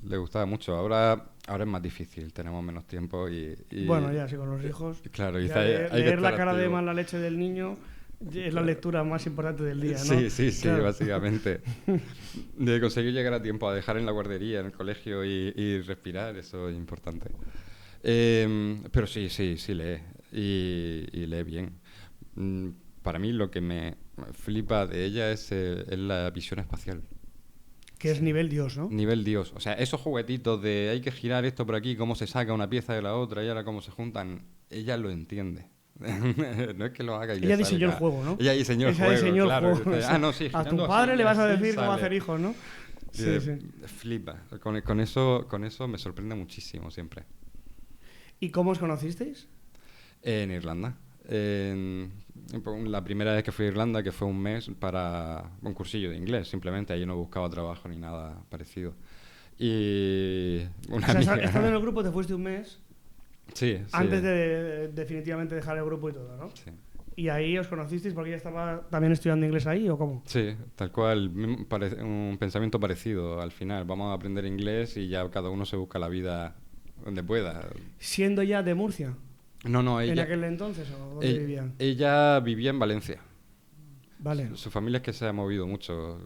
le gustaba mucho. Ahora es más difícil, tenemos menos tiempo y Bueno, ya, sí, con los hijos. claro, y Ya hay que leer la estar cara de activo. mala leche del niño es la lectura más importante del día, ¿no? Sí, Claro. básicamente. De conseguir llegar a tiempo, a dejar en la guardería, en el colegio y respirar, eso es importante. Pero sí lee. Y lee bien. Para mí lo que me flipa de ella es la visión espacial. Que es nivel Dios, ¿no? Nivel Dios. O sea, esos juguetitos de hay que girar esto por aquí, cómo se saca una pieza de la otra y ahora cómo se juntan, ella lo entiende. No es que lo haga y Ella le diseñó el salga. juego, ¿no? Ella diseñó el Ella juego, diseñó el claro. juego. Dice, no, sí, A tu girando padre así, le vas a así decir cómo sale. hacer hijos, ¿no? Y Sí. flipa. Con eso me sorprende muchísimo siempre. ¿Y cómo os conocisteis? En Irlanda. La primera vez que fui a Irlanda, que fue un mes para un cursillo de inglés, simplemente. Allí no buscaba trabajo ni nada parecido. Y una O sea, amiga... estando en el grupo te fuiste un mes Sí. antes de definitivamente dejar el grupo y todo, ¿no? Sí. ¿Y ahí os conocisteis porque ella estaba también estudiando inglés ahí o cómo? Sí, tal cual, un pensamiento parecido al final. Vamos a aprender inglés y ya cada uno se busca la vida donde pueda. ¿Siendo ya de Murcia? No, ¿En ella, aquel entonces o dónde vivían? ella vivía en Valencia. Vale. Su familia es que se ha movido mucho.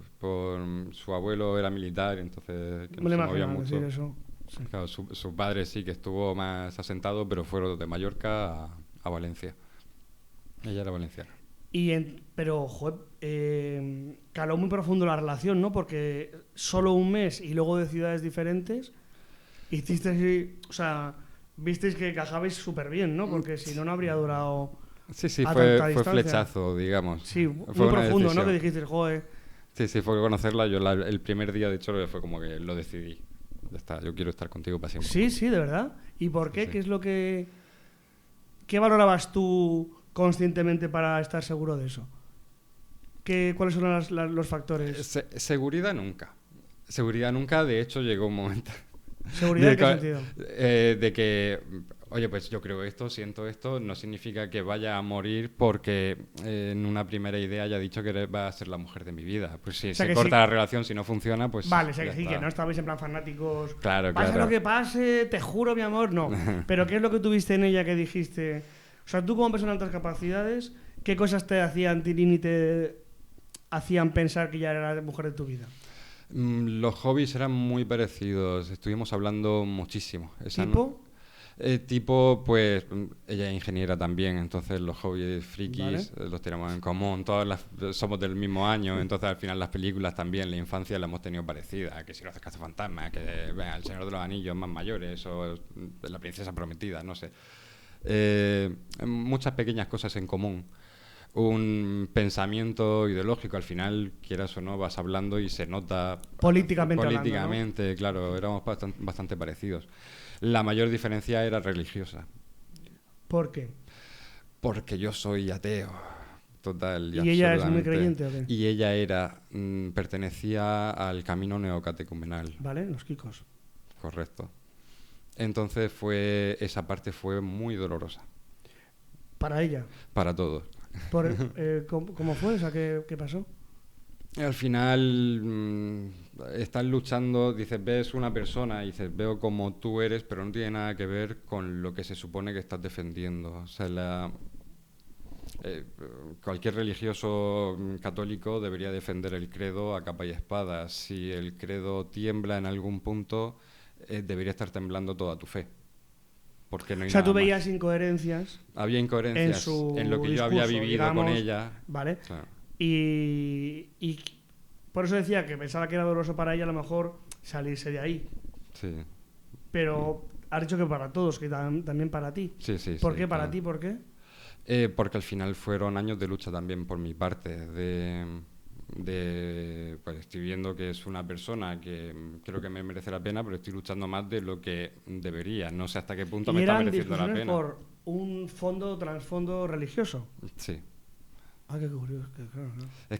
Su abuelo era militar, entonces que Me lo se movía imagino mucho. decir eso. Sí. Claro, su padre sí que estuvo más asentado, pero fueron de Mallorca a Valencia. Ella era valenciana. Pero, joder, caló muy profundo la relación, ¿no? Porque solo un mes y luego de ciudades diferentes, hicisteis, o sea, visteis que encajabais súper bien, ¿no? Porque si no, no habría durado Sí, a fue tanta distancia. flechazo, digamos. Sí, muy Fue una profundo, ¿no? decisión. Que dijisteis, joder, Sí, fue conocerla. Yo el primer día, de hecho, fue como que lo decidí. Ya está, yo quiero estar contigo para siempre. sí, de verdad. ¿Y por qué? Sí. ¿Qué es lo que... ¿Qué valorabas tú conscientemente para estar seguro de eso? ¿Cuáles son los factores? Seguridad nunca. Seguridad nunca, de hecho, llegó un momento... ¿Seguridad en qué ca- sentido? de que, oye, pues yo creo esto, siento esto, no significa que vaya a morir porque en una primera idea haya dicho que va a ser la mujer de mi vida. Pues si O sea se que corta sí. la relación, si no funciona, pues Vale, o sea ya que sí, está. que no estabais en plan fanáticos. Claro, Pase claro. lo que pase, te juro, mi amor, no. Pero ¿qué es lo que tuviste en ella que dijiste? O sea, tú como persona de altas capacidades, ¿qué cosas te hacían tirín y te hacían pensar que ya era la mujer de tu vida? Los hobbies eran muy parecidos, estuvimos hablando muchísimo. ¿Tipo? Tipo, pues ella es ingeniera también, entonces los hobbies frikis Vale. los tenemos en común. Somos del mismo año, entonces al final las películas también, la infancia la hemos tenido parecida. Que si lo haces cazafantasmas, que El Señor de los Anillos más mayores, o La Princesa Prometida, no sé. Muchas pequeñas cosas en común. Un pensamiento ideológico, al final, quieras o no, vas hablando y se nota Políticamente hablando, políticamente, claro, éramos bastante parecidos. La mayor diferencia era religiosa, ¿Por qué? porque yo soy ateo, total y ¿Y ella es muy absolutamente. creyente o qué? Y ella pertenecía al camino neocatecumenal, ¿Vale? Los kikos. correcto. Entonces esa parte fue muy dolorosa Para ella. para todos. ¿Cómo fue? O sea, ¿qué pasó? Al final estás luchando, dices, ves una persona y dices, veo como tú eres, pero no tiene nada que ver con lo que se supone que estás defendiendo. O sea, cualquier religioso católico debería defender el credo a capa y espada. Si el credo tiembla en algún punto, debería estar temblando toda tu fe. Porque no hay O sea, nada tú veías más. incoherencias Había incoherencias en lo que yo había discurso, vivido con digamos, ella. ¿vale? Claro. Y por eso decía que pensaba que era doloroso para ella a lo mejor salirse de ahí. Sí, Pero has dicho que para todos, que también para ti. sí, sí. ¿Por sí, qué para claro. ti? ¿Por qué? Porque al final fueron años de lucha también por mi parte, pues estoy viendo que es una persona que creo que me merece la pena, pero estoy luchando más de lo que debería. No sé hasta qué punto Y me está eran mereciendo la discusiones pena. por un trasfondo religioso. Sí. Ah, qué curioso. Claro, ¿no? Es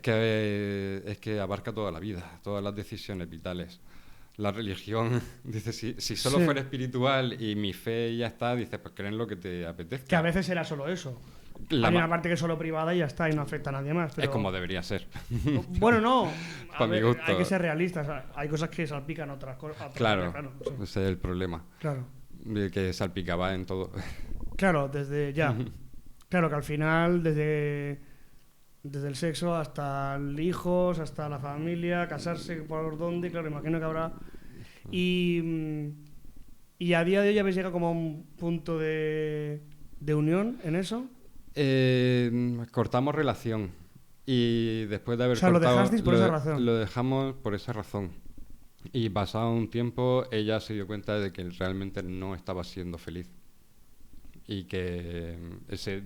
que abarca toda la vida, todas las decisiones vitales. La religión, dice, si solo Sí. fuera espiritual y mi fe ya está, dices, pues creen lo que te apetezca. Que a veces era solo eso. La Hay ma- una parte que es solo privada y ya está, y no afecta a nadie más. Pero... Es como debería ser. Bueno, no. Pa' mi gusto. Hay que ser realistas. Hay cosas que salpican otras cosas. Claro, Sí. ese es el problema. Claro. De que salpicaba en todo. Claro, desde ya. Claro que al final, desde el sexo hasta hijos, hasta la familia, casarse por dónde, claro, imagino que habrá. Y a día de hoy habéis llegado como a un punto de unión en eso. Cortamos relación y después de haber O sea, lo cortado, dejasteis por esa razón. lo dejamos por esa razón. Y pasado un tiempo ella se dio cuenta de que realmente no estaba siendo feliz y que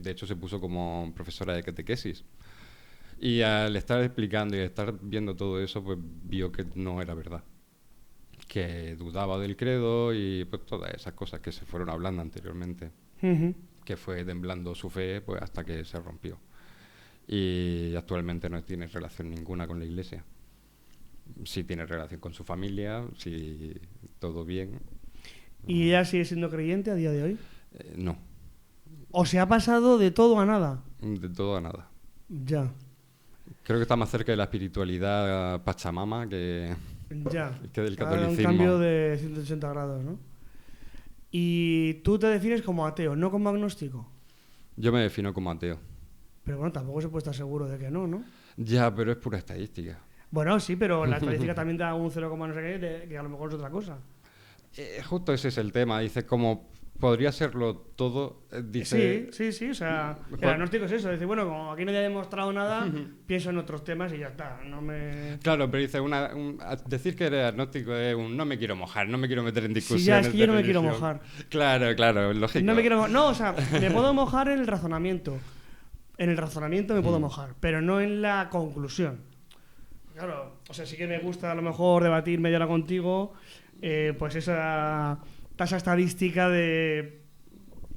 de hecho se puso como profesora de catequesis. Y al estar explicando y estar viendo todo eso, pues vio que no era verdad, que dudaba del credo y pues todas esas cosas que se fueron hablando anteriormente, que fue temblando su fe pues hasta que se rompió. Y actualmente no tiene relación ninguna con la iglesia. Sí tiene relación con su familia, sí, todo bien. ¿Y ella sigue siendo creyente a día de hoy? No, ¿O se ha pasado de todo a nada? de todo a nada. Ya, Creo que está más cerca de la espiritualidad pachamama ya. que del Ha dado un catolicismo. cambio de 180 grados, ¿no? Y tú te defines como ateo, no como agnóstico. Yo me defino como ateo. Pero bueno, tampoco se puede estar seguro de que no, ¿no? Ya, pero es pura estadística. Bueno, sí, pero la estadística también da un 0, no sé qué, que a lo mejor es otra cosa. Justo ese es el tema. Dice, como podría serlo todo, dice... Sí, o sea, el Por- agnóstico es eso, decir, bueno, como aquí nadie ha demostrado nada, pienso en otros temas y ya está, Claro, pero dice, decir que eres agnóstico es no me quiero mojar, no me quiero meter en discusiones. Sí, ya, es que yo de no me quiero religión. mojar. Claro, lógico. No me quiero mojar. No, o sea, me puedo mojar en el razonamiento. En el razonamiento me puedo mojar, pero no en la conclusión. Claro, o sea, sí que me gusta a lo mejor debatir media hora contigo, pues esa tasa estadística de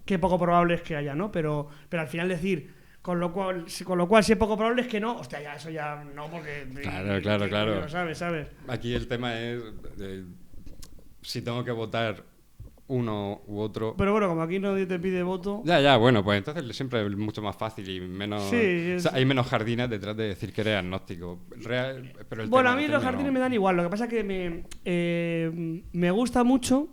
qué poco probable es que haya, ¿no? Pero al final decir, con lo cual si es poco probable es que no, hostia, ya eso ya no, porque... Claro. ¿Sabes? Aquí el tema es si tengo que votar uno u otro. Pero bueno, como aquí nadie te pide voto... Ya, bueno, pues entonces siempre es mucho más fácil y menos... Sí, o sea, hay menos jardines detrás de decir que eres agnóstico. Pero Bueno, a mí los jardines me dan igual, lo que pasa es que me gusta mucho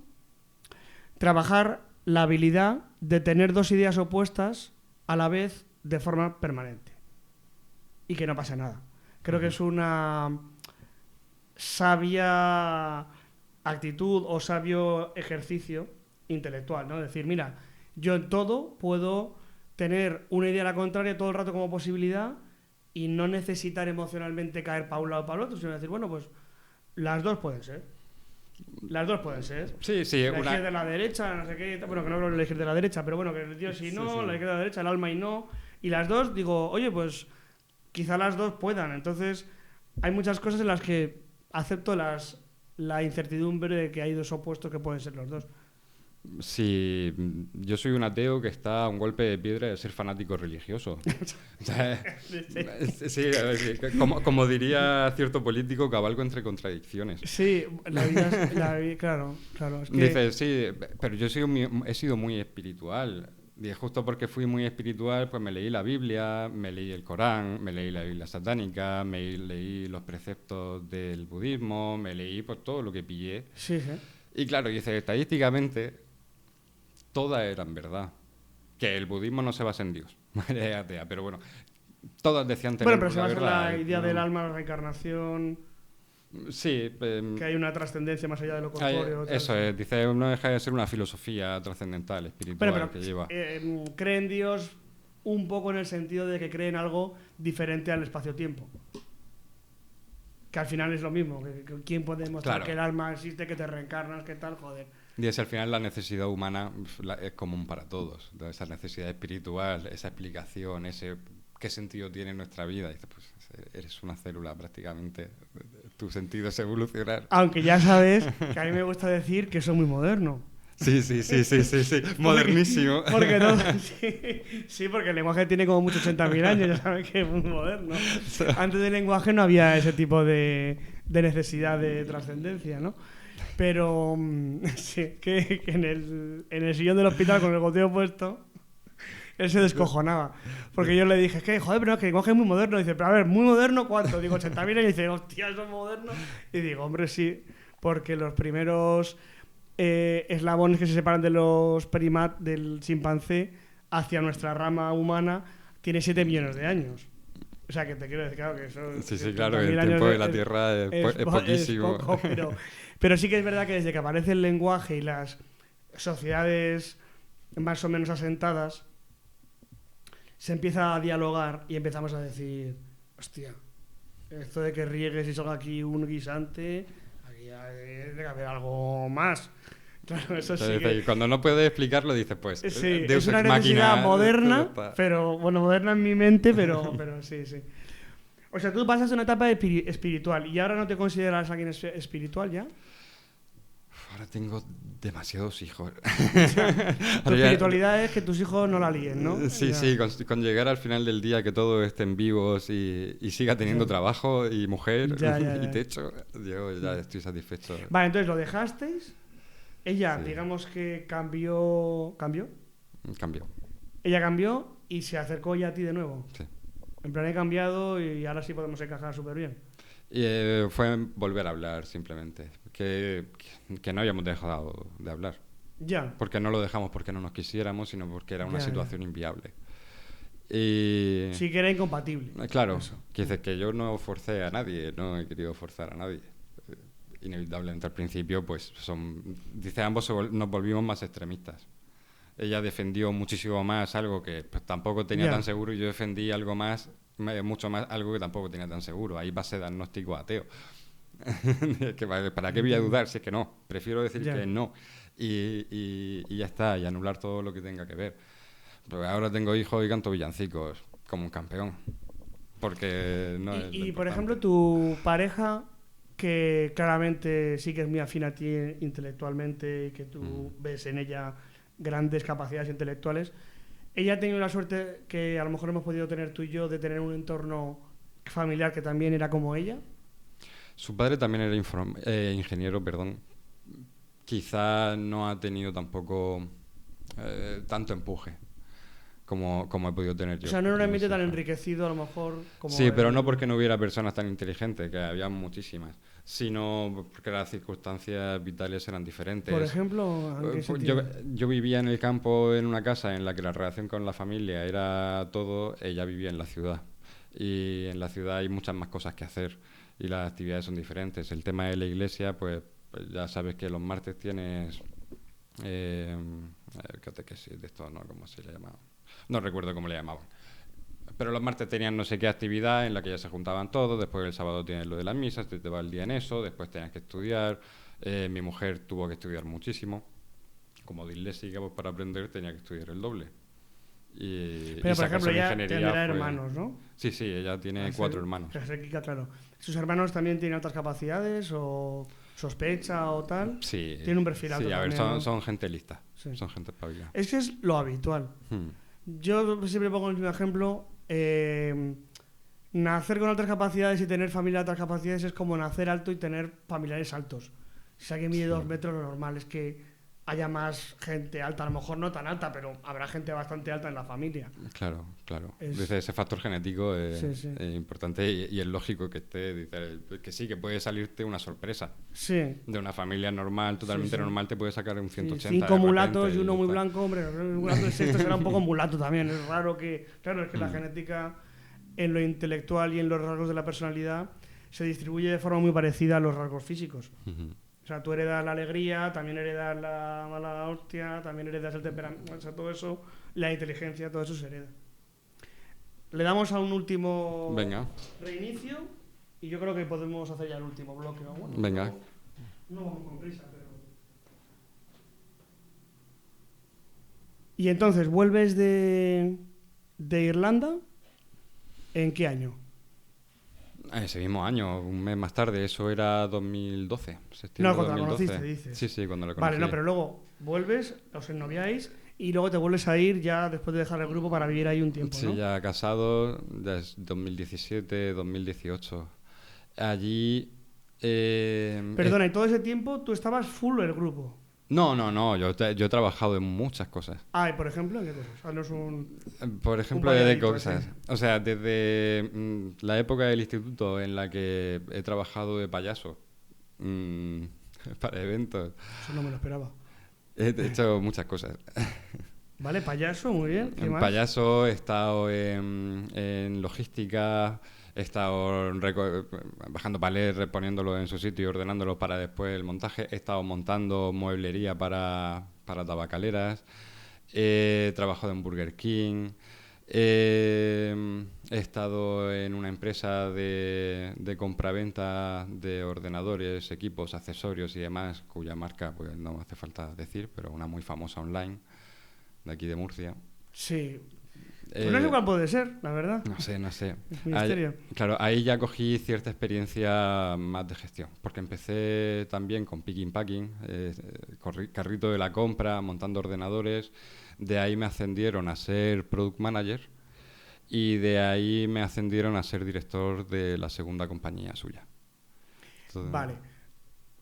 trabajar la habilidad de tener dos ideas opuestas a la vez de forma permanente y que no pase nada. Creo que es una sabia actitud o sabio ejercicio intelectual, ¿no? Decir, mira, yo en todo puedo tener una idea a la contraria todo el rato como posibilidad y no necesitar emocionalmente caer para un lado o para el otro, sino decir, bueno, pues las dos pueden ser. Las dos pueden ser. Sí, La izquierda y la derecha, no sé qué. Bueno, que no hablo de la izquierda y la derecha, pero bueno, que el Dios y no, Sí. la izquierda y la derecha, el alma y no. Y las dos, digo, oye, pues quizá las dos puedan. Entonces, hay muchas cosas en las que acepto la incertidumbre de que hay dos opuestos que pueden ser los dos. Sí, yo soy un ateo que está a un golpe de piedra de ser fanático religioso. O sea, sí, a ver, sí, como diría cierto político, cabalgo entre contradicciones. Sí, claro, claro. Es que, Dice, sí, pero yo he sido muy espiritual. Y justo porque fui muy espiritual, pues me leí la Biblia, me leí el Corán, me leí la Biblia satánica, leí los preceptos del budismo, me leí pues todo lo que pillé. sí, sí. Y claro, dice, estadísticamente todas eran verdad. Que el budismo no se basa en Dios, es atea, pero bueno, todas decían tener Bueno, pero se la basa en verdad. la idea del alma, la reencarnación, Sí, que hay una trascendencia más allá de lo corpóreo. Tal. eso es, dice, no deja de ser una filosofía trascendental, espiritual Pero que lleva. cree en Dios un poco en el sentido de que cree en algo diferente al espacio-tiempo. Que al final es lo mismo. ¿Quién puede demostrar Claro. que el alma existe, que te reencarnas, que tal? Joder. Y es al final la necesidad humana es común para todos. Esa necesidad espiritual, esa explicación, ese qué sentido tiene nuestra vida. Y dices, pues eres una célula prácticamente. Tu sentido es evolucionar. Aunque ya sabes que a mí me gusta decir que soy muy moderno. Sí. Modernísimo. Porque todo, sí, porque el lenguaje tiene como muchos 80.000 años, ya sabes que es muy moderno. Antes del lenguaje no había ese tipo de necesidad de trascendencia, ¿no? Pero sí, que en el sillón del hospital con el goteo puesto, él se descojonaba. Porque yo le dije, es que, joder, pero es que el lenguaje es muy moderno. Dice, pero a ver, ¿muy moderno cuánto? Digo, 80.000 años. Y dice, hostia, ¿eso es moderno? Y digo, hombre, sí, porque los primeros eslabones que se separan de del chimpancé hacia nuestra rama humana tiene 7 millones de años. O sea, que te quiero decir, claro, que eso... Sí, claro, el tiempo de la Tierra es poquísimo. Es poco, pero sí que es verdad que desde que aparece el lenguaje y las sociedades más o menos asentadas, se empieza a dialogar y empezamos a decir, hostia, esto de que riegues y salga aquí un guisante, aquí tiene que haber algo más. Claro, eso sí. Y cuando no puedes explicarlo, dices, pues, sí, Deus es una ex necesidad machina, moderna, pero bueno, moderna en mi mente, pero sí. O sea, tú pasas una etapa espiritual y ahora no te consideras alguien espiritual ya. Ahora tengo demasiados hijos. Tu espiritualidad es que tus hijos no la líen, ¿no? Sí, con llegar al final del día que todos estén vivos y siga teniendo trabajo y mujer y techo, yo ya estoy satisfecho. Vale, entonces lo dejasteis. Ella, Sí. digamos que cambió. Cambió. Ella cambió y se acercó ya a ti de nuevo. Sí. En plan, he cambiado y ahora sí podemos encajar súper bien. Y fue volver a hablar simplemente. Que no habíamos dejado de hablar. Ya. Porque no lo dejamos porque no nos quisiéramos, sino porque era una situación inviable. Y... Sí que era incompatible. Claro, que dices que yo no forcé a nadie, no he querido forzar a nadie. Inevitablemente al principio, pues dice, ambos nos volvimos más extremistas. Ella defendió muchísimo más algo que pues, tampoco tenía tan seguro y yo defendí algo más, mucho más algo que tampoco tenía tan seguro. Ahí va a ser diagnóstico ateo. ¿Para qué voy a dudar si es que no? Prefiero decir que no y ya está, y anular todo lo que tenga que ver. Pero ahora tengo hijos y canto villancicos como un campeón. Porque no es y por ejemplo, tu pareja, que claramente sí que es muy afín a ti intelectualmente y que tú ves en ella grandes capacidades intelectuales, ella ha tenido la suerte que a lo mejor hemos podido tener tú y yo de tener un entorno familiar que también era como ella. Su padre también era ingeniero, Quizá no ha tenido tampoco tanto empuje como he podido tener yo. O sea, no era un ambiente tan enriquecido a lo mejor como... Sí, pero no porque no hubiera personas tan inteligentes, que había muchísimas, sino porque las circunstancias vitales eran diferentes. Por ejemplo, ¿en qué sentido? Yo vivía en el campo en una casa en la que la relación con la familia era todo, ella vivía en la ciudad. Y en la ciudad hay muchas más cosas que hacer y las actividades son diferentes. El tema de la iglesia, pues ya sabes que los martes tienes catequesis de esto, ¿no? ¿Cómo se le llamaba? No recuerdo cómo le llamaban. Pero los martes tenían no sé qué actividad en la que ya se juntaban todos, después el sábado tienes lo de las misas, te va el día en eso, después tenías que estudiar. Mi mujer tuvo que estudiar muchísimo. Como disléxica, pues para aprender tenía que estudiar el doble. Pero, por ejemplo, ella tendrá hermanos, ¿no? Sí, ella tiene 4 hermanos. Claro. ¿Sus hermanos también tienen otras capacidades o sospecha o tal, Sí, tiene un perfil alto sí, a ver, también, ¿no? son gente lista, Sí. son gente espabilada. Es que es lo habitual. Yo siempre pongo el mismo ejemplo. Nacer con altas capacidades y tener familia de altas capacidades es como nacer alto y tener familiares altos. Si alguien mide 2 metros, lo normal es que haya más gente alta. A lo mejor no tan alta, pero habrá gente bastante alta en la familia. Claro, claro. Es- Dice, ese factor genético Sí, sí. es importante y es lógico que esté, dice, que sí, que puede salirte una sorpresa. Sí. De una familia normal, totalmente Sí. normal, te puede sacar un 180. 5 de repente mulatos y uno muy tal. blanco, hombre. El mulato de sexto será un poco mulato también. Es raro que. Claro, es que la genética en lo intelectual y en los rasgos de la personalidad se distribuye de forma muy parecida a los rasgos físicos. Ujú. O sea, tú heredas la alegría, también heredas la mala hostia, también heredas el temperamento, o sea, todo eso, la inteligencia, todo eso se hereda. Le damos a un último Venga, reinicio y yo creo que podemos hacer ya el último bloque. ¿No? Bueno, venga. no vamos con prisa, pero... Y entonces, ¿vuelves de Irlanda? ¿En qué año? Ese mismo año, un mes más tarde, eso era 2012, No, septiembre de cuando la 2012. conociste, dices. Sí, sí, cuando la conocí. Vale, no, pero luego vuelves, os ennoviáis y luego te vuelves a ir ya después de dejar el grupo para vivir ahí un tiempo, Sí, ¿no? ya casado, ya es 2017, 2018. Allí... Perdona, y todo ese tiempo tú estabas full el grupo. No, yo he trabajado en muchas cosas. Ah, y por ejemplo, ¿en qué cosas? Haznos un... Por ejemplo, Un de variadito, cosas. sí. O sea, desde la época del instituto en la que he trabajado de payaso mm, para eventos, Eso no me lo esperaba. he hecho muchas cosas. Vale, payaso, muy bien. ¿Qué En más? payaso he estado en logística, he estado bajando palés, reponiéndolos en su sitio y ordenándolos para después el montaje. He estado montando mueblería para tabacaleras. He trabajado en Burger King. He estado en una empresa de compraventa de ordenadores, equipos, accesorios y demás, cuya marca pues no hace falta decir, pero una muy famosa online de aquí de Murcia. Sí. Pues no sé cuál puede ser, la verdad. No sé. Es un misterio. Claro, ahí ya cogí cierta experiencia más de gestión, porque empecé también con picking packing, carrito de la compra, montando ordenadores. De ahí me ascendieron a ser product manager y de ahí me ascendieron a ser director de la segunda compañía suya. Entonces, Vale.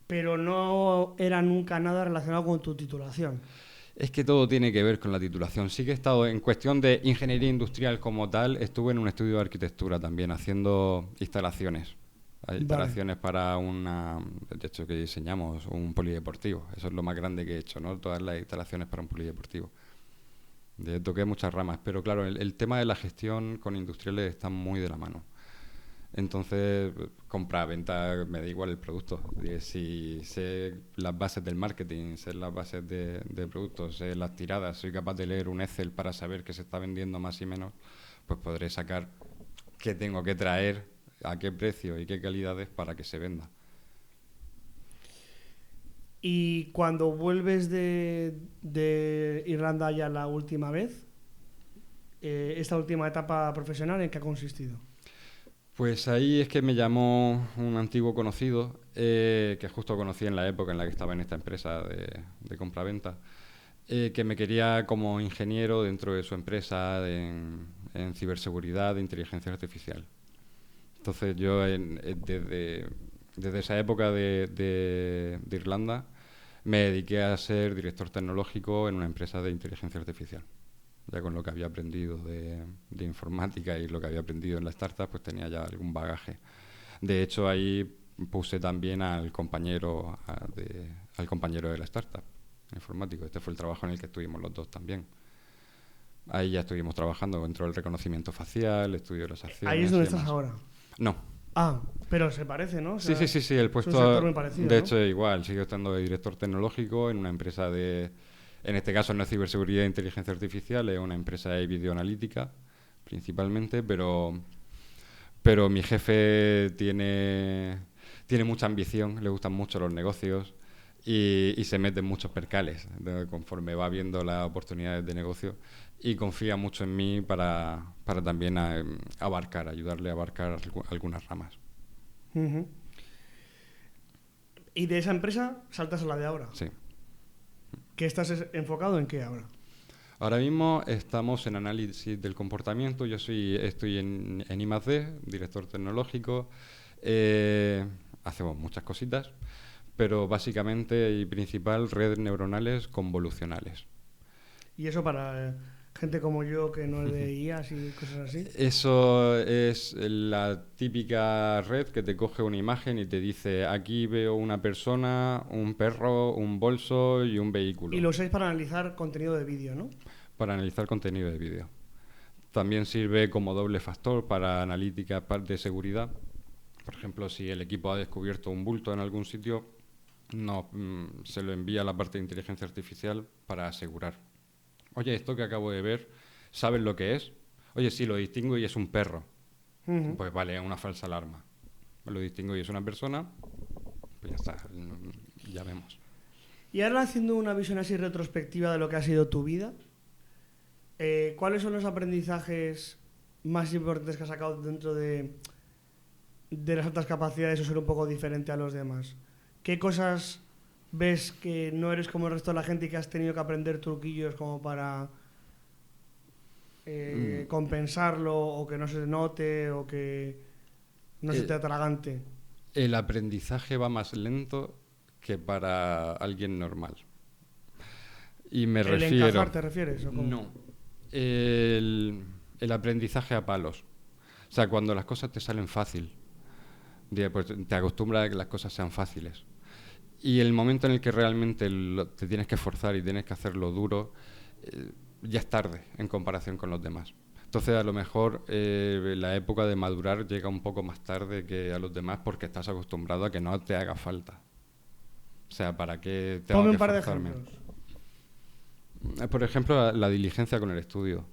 Pero no era nunca nada relacionado con tu titulación. es que todo tiene que ver con la titulación. Sí que he estado en cuestión de ingeniería industrial como tal, estuve en un estudio de arquitectura también haciendo instalaciones. Hay instalaciones para de hecho que diseñamos un polideportivo. Eso es lo más grande que he hecho, ¿no? Todas las instalaciones para un polideportivo. Toqué muchas ramas, pero claro, el tema de la gestión con industriales está muy de la mano. Entonces, compra, venta, me da igual el producto. Si sé las bases del marketing, sé las bases de productos, sé las tiradas, soy capaz de leer un Excel para saber qué se está vendiendo más y menos, pues podré sacar qué tengo que traer, a qué precio y qué calidades para que se venda. Y cuando vuelves de Irlanda ya la última vez, esta última etapa profesional, ¿en qué ha consistido? Pues ahí es que me llamó un antiguo conocido que justo conocí en la época en la que estaba en esta empresa de compraventa, que me quería como ingeniero dentro de su empresa en ciberseguridad de inteligencia artificial. Entonces yo desde esa época de Irlanda me dediqué a ser director tecnológico en una empresa de inteligencia artificial. Ya con lo que había aprendido de informática y lo que había aprendido en la startup, pues tenía ya algún bagaje. De hecho, ahí puse también al compañero de la startup, informático. Este fue el trabajo en el que estuvimos los dos también. Ahí ya estuvimos trabajando dentro del reconocimiento facial, estudio de las acciones. Ahí es donde y estás demás. ahora. No. Ah, pero se parece, ¿no? O sea, Sí, el puesto, es un sector muy parecido, de ¿no? hecho, igual, sigo estando de director tecnológico en una empresa en este caso no es ciberseguridad e inteligencia artificial, es una empresa de videoanalítica, principalmente, pero mi jefe tiene mucha ambición, le gustan mucho los negocios y se mete en muchos percales conforme va viendo las oportunidades de negocio y confía mucho en mí para también ayudarle a abarcar algunas ramas. Uh-huh. Y de esa empresa saltas a la de ahora. Sí. ¿Qué estás enfocado en qué ahora? Ahora mismo estamos en análisis del comportamiento. Estoy en I+D, director tecnológico. Hacemos muchas cositas, pero básicamente y principal, redes neuronales convolucionales. ¿Y eso para gente como yo que no es de IAs y cosas así? Eso es la típica red que te coge una imagen y te dice: aquí veo una persona, un perro, un bolso y un vehículo. Y lo usáis para analizar contenido de vídeo, ¿no? Para analizar contenido de vídeo. También sirve como doble factor para analítica de seguridad. Por ejemplo, si el equipo ha descubierto un bulto en algún sitio, se lo envía a la parte de inteligencia artificial para asegurar. Oye, esto que acabo de ver, ¿sabes lo que es? Oye, sí, lo distingo y es un perro. Pues vale, es una falsa alarma. Lo distingo y es una persona, pues ya está, ya vemos. Y ahora, haciendo una visión así retrospectiva de lo que ha sido tu vida, ¿cuáles son los aprendizajes más importantes que has sacado dentro de las altas capacidades o ser un poco diferente a los demás? ¿Qué cosas ves que no eres como el resto de la gente y que has tenido que aprender truquillos como para compensarlo, o que no se note, o que no se te atragante? El aprendizaje va más lento que para alguien normal. Y me refiero... ¿El encajar te refieres? ¿O cómo? No. El aprendizaje a palos. O sea, cuando las cosas te salen fácil, pues te acostumbras a que las cosas sean fáciles. Y el momento en el que realmente te tienes que esforzar y tienes que hacerlo duro, ya es tarde en comparación con los demás. Entonces, a lo mejor la época de madurar llega un poco más tarde que a los demás, porque estás acostumbrado a que no te haga falta. O sea, ¿para qué tengo Ponme que un par de esforzarme? ejemplos. Por ejemplo, la diligencia con el estudio.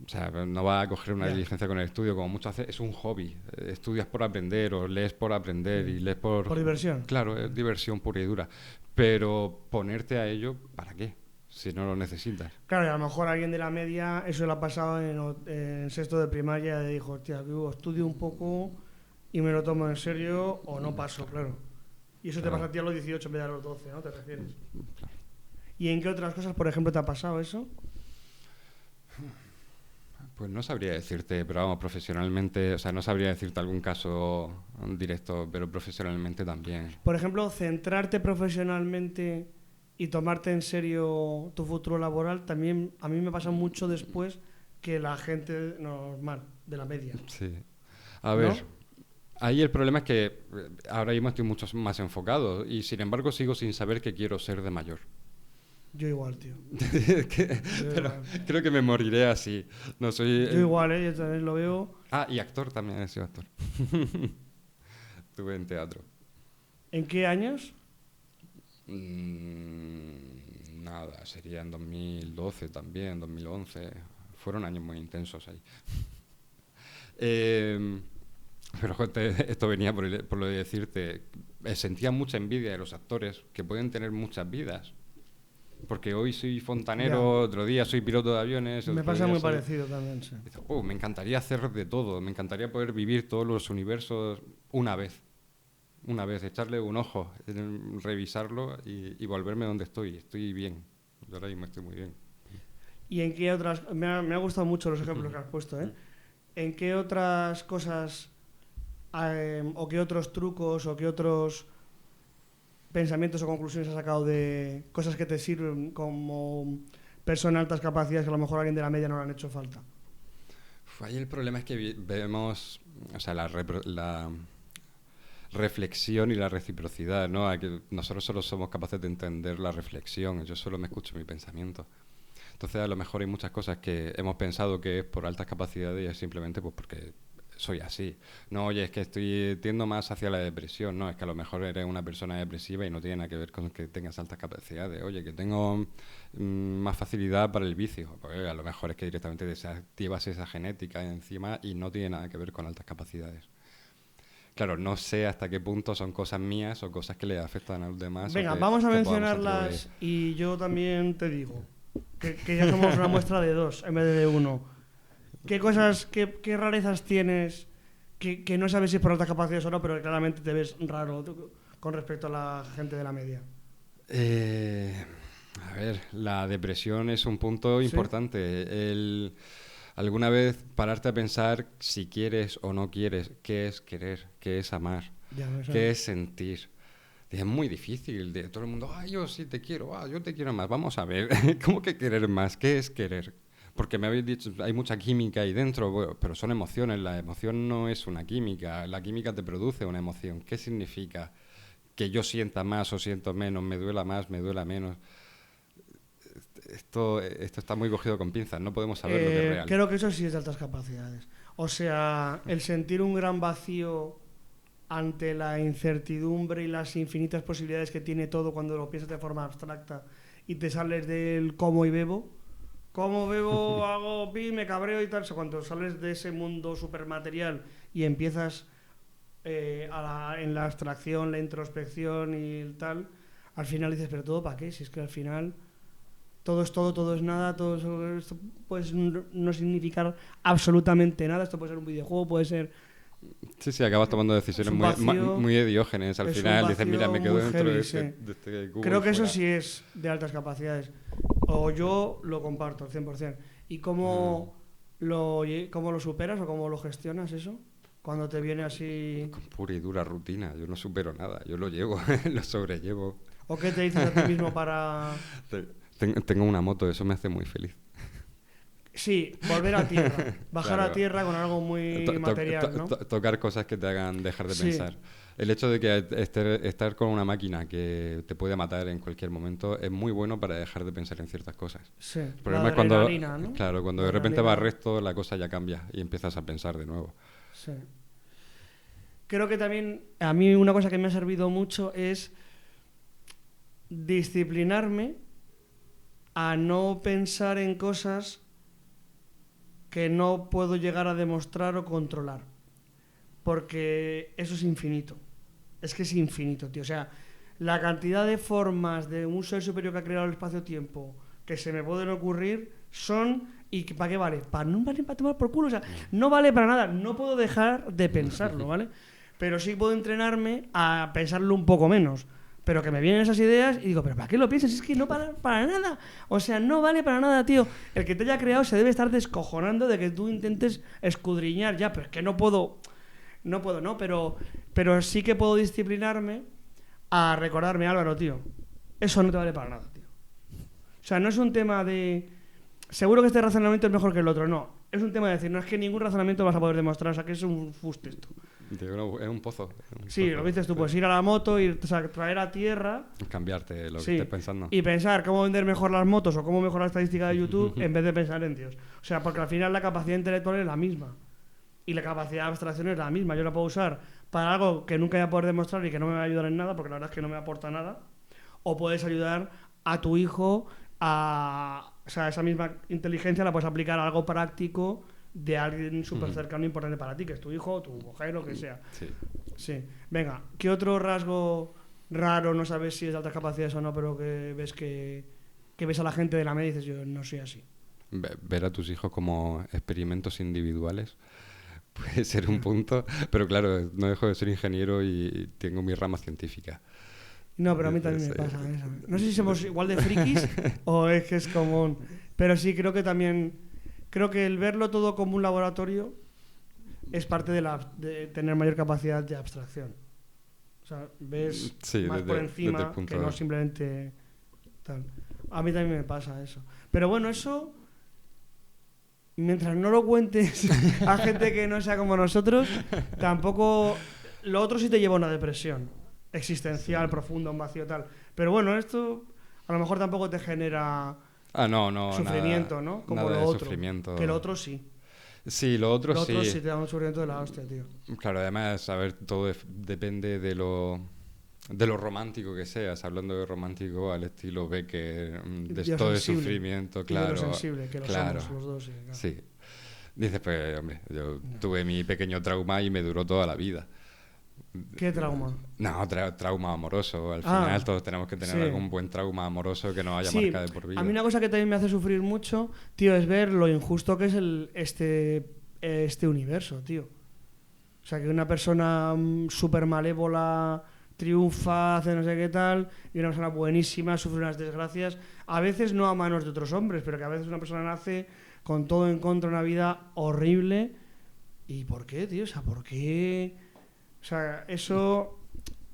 O sea, no vas a coger una diligencia con el estudio, como muchos hacen. Es un hobby. Estudias por aprender o lees por aprender y lees por... Por diversión. Claro, es diversión pura y dura. Pero ponerte a ello, ¿para qué? Si no lo necesitas. Claro, y a lo mejor a alguien de la media eso le ha pasado en sexto de primaria, y dijo: hostia, estudio un poco y me lo tomo en serio, o no paso, claro. Y eso te pasa a ti a los 18 en vez de a los 12, ¿no? ¿Te refieres? Claro. ¿Y en qué otras cosas, por ejemplo, te ha pasado eso? Pues no sabría decirte, pero vamos, profesionalmente, o sea, no sabría decirte algún caso directo, pero profesionalmente también. Por ejemplo, centrarte profesionalmente y tomarte en serio tu futuro laboral, también a mí me pasa mucho después que la gente normal, de la media. Sí. A ver, ahí el problema es que ahora mismo estoy mucho más enfocado y sin embargo sigo sin saber qué quiero ser de mayor. Yo igual, tío. Pero creo que me moriré así. No soy. Yo igual, yo también lo veo. Ah, y actor también, he sido actor. Estuve en teatro. ¿En qué años? Nada, sería en 2012 también, 2011. Fueron años muy intensos ahí. Pero esto venía por lo de decirte, sentía mucha envidia de los actores que pueden tener muchas vidas. Porque hoy soy fontanero, otro día soy piloto de aviones. Me pasa muy parecido también, sí. Me encantaría hacer de todo, me encantaría poder vivir todos los universos una vez, echarle un ojo, revisarlo y volverme donde estoy. Estoy bien, yo ahora mismo estoy muy bien. ¿Y en qué otras...? Me ha gustado mucho los ejemplos que has puesto, ¿eh? ¿En qué otras cosas, o qué otros trucos, o qué otros pensamientos o conclusiones has sacado de cosas que te sirven como persona de altas capacidades que a lo mejor a alguien de la media no le han hecho falta? Ahí el problema es que vemos, o sea, la reflexión y la reciprocidad, ¿no? A que nosotros solo somos capaces de entender la reflexión, yo solo me escucho mi pensamiento. Entonces, a lo mejor hay muchas cosas que hemos pensado que es por altas capacidades y es simplemente pues porque soy así. No, oye, es que tiendo más hacia la depresión. No, es que a lo mejor eres una persona depresiva y no tiene nada que ver con que tengas altas capacidades. Oye, que tengo más facilidad para el vicio. Pues a lo mejor es que directamente desactivas esa genética encima y no tiene nada que ver con altas capacidades. Claro, no sé hasta qué punto son cosas mías o cosas que le afectan a los demás. Venga, vamos a mencionarlas y yo también te digo que ya somos una muestra de dos en vez de uno. ¿Qué cosas, qué rarezas tienes que no sabes si es por altas capacidades o no, pero que claramente te ves raro con respecto a la gente de la media? A ver, la depresión es un punto ¿Sí? importante. Alguna vez pararte a pensar si quieres o no quieres, qué es querer, qué es amar, Ya, eso. qué es sentir. Es muy difícil. Todo el mundo, yo sí te quiero, yo te quiero más. Vamos a ver, ¿cómo que querer más? ¿Qué es querer? Porque me habéis dicho, hay mucha química ahí dentro, bueno, pero son emociones. La emoción no es una química. La química te produce una emoción. ¿Qué significa? Que yo sienta más o siento menos, me duela más, me duela menos. Esto está muy cogido con pinzas, no podemos saber lo que es real. Creo que eso sí es de altas capacidades. O sea, el sentir un gran vacío ante la incertidumbre y las infinitas posibilidades que tiene todo cuando lo piensas de forma abstracta y te sales del como y bebo. Como bebo, hago pi, me cabreo y tal. O sea, cuando sales de ese mundo supermaterial y empiezas en la abstracción, la introspección y el tal, al final dices, pero ¿todo para qué? Si es que al final todo es todo, todo es nada, todo esto puede no significar absolutamente nada. Esto puede ser un videojuego, puede ser... Sí, acabas tomando decisiones muy de Diógenes. Al final dices, mira, me quedo dentro heavy, de este cubo. Creo que eso sí es de altas capacidades. O yo lo comparto al 100%. ¿Y cómo lo superas o cómo lo gestionas eso? Cuando te viene así... Con pura y dura rutina. Yo no supero nada. Yo lo llevo, lo sobrellevo. ¿O qué te dices a ti mismo para...? Tengo una moto, eso me hace muy feliz. Sí, volver a tierra. Bajar Claro. a tierra con algo muy material, ¿no? Tocar cosas que te hagan dejar de Sí. pensar. El hecho de que estar con una máquina que te puede matar en cualquier momento es muy bueno para dejar de pensar en ciertas cosas. Sí. El problema es cuando, ¿no? claro, cuando de repente vas recto, la cosa ya cambia y empiezas a pensar de nuevo. Sí. Creo que también a mí una cosa que me ha servido mucho es disciplinarme a no pensar en cosas que no puedo llegar a demostrar o controlar. Porque eso es infinito. Es que es infinito, tío. O sea, la cantidad de formas de un ser superior que ha creado el espacio-tiempo que se me pueden ocurrir son... ¿Y para qué vale? No vale para tomar por culo. O sea, no vale para nada. No puedo dejar de pensarlo, ¿vale? Pero sí puedo entrenarme a pensarlo un poco menos. Pero que me vienen esas ideas y digo, ¿pero para qué lo piensas? Es que no para nada. O sea, no vale para nada, tío. El que te haya creado se debe estar descojonando de que tú intentes escudriñar ya, pero es que no puedo, ¿no? Pero sí que puedo disciplinarme a recordarme, Álvaro, tío, eso no te vale para nada, tío. O sea, no es un tema de... Seguro que este razonamiento es mejor que el otro, no. Es un tema de decir, no es que ningún razonamiento vas a poder demostrar, o sea, que es un fuste esto. Es un pozo. Sí, lo dices tú, pues ir a la moto, traer a tierra... Cambiarte lo que Sí, estés pensando. y pensar cómo vender mejor las motos o cómo mejorar la estadística de YouTube en vez de pensar en Dios. O sea, porque al final la capacidad intelectual es la misma. Y la capacidad de abstracción es la misma. Yo la puedo usar para algo que nunca voy a poder demostrar y que no me va a ayudar en nada, porque la verdad es que no me aporta nada. O puedes ayudar a tu hijo a... O sea, esa misma inteligencia la puedes aplicar a algo práctico de alguien súper cercano e importante para ti, que es tu hijo, tu mujer, lo que sea. Sí. Sí. Venga, ¿qué otro rasgo raro, no sabes si es de altas capacidades o no, pero que ves que ves a la gente de la media y dices, yo no soy así? Ver a tus hijos como experimentos individuales puede ser un punto, pero claro, no dejo de ser ingeniero y tengo mi rama científica. No, pero a mí también me pasa eso. No sé si somos igual de frikis o es que es común. Pero sí, creo que también... Creo que el verlo todo como un laboratorio es parte de tener mayor capacidad de abstracción. O sea, ves más por encima que no simplemente tal. A mí también me pasa eso. Pero bueno, eso... Mientras no lo cuentes a gente que no sea como nosotros, tampoco... Lo otro sí te lleva a una depresión existencial, profunda, un vacío tal. Pero bueno, esto a lo mejor tampoco te genera sufrimiento, nada, ¿no? Como nada lo de otro. Sufrimiento. Que lo otro sí. Sí, lo otro sí. Lo otro sí te da un sufrimiento de la hostia, tío. Claro, además, a ver, todo depende de lo romántico que seas. Hablando de romántico al estilo Becker, de todo el sufrimiento, claro. Y de lo sensible, que lo somos los dos. Sí, claro. Sí. Dices, pues, hombre, yo tuve mi pequeño trauma y me duró toda la vida. ¿Qué trauma? No, trauma amoroso. Al final todos tenemos que tener algún buen trauma amoroso que nos haya marcado de por vida. A mí una cosa que también me hace sufrir mucho, tío, es ver lo injusto que es este universo, tío. O sea, que una persona súper malévola triunfa, hace no sé qué tal, y una persona buenísima sufre unas desgracias, a veces no a manos de otros hombres, pero que a veces una persona nace con todo en contra, una vida horrible. ¿Y por qué, tío? O sea, ¿por qué? O sea, eso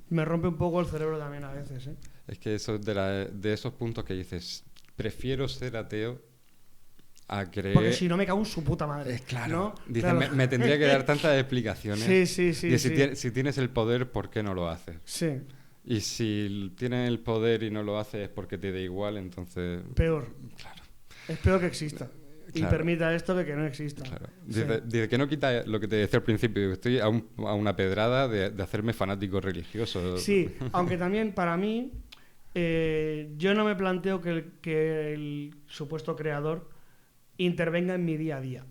me rompe un poco el cerebro también a veces, ¿eh? Es que eso de esos puntos que dices, prefiero ser ateo a creer... Porque si no me cago en su puta madre. Claro. ¿No? Dices, Claro. me tendría que dar tantas explicaciones. Sí. De si tienes el poder, ¿por qué no lo haces? Sí. Y si tienes el poder y no lo haces es porque te da igual, entonces... Peor. Claro. Es peor que exista. Y Claro. permita esto de que no exista. Claro. Sí. Dice que no quita lo que te decía al principio. Estoy a una pedrada de hacerme fanático religioso. Sí, aunque también para mí, yo no me planteo que el supuesto creador intervenga en mi día a día.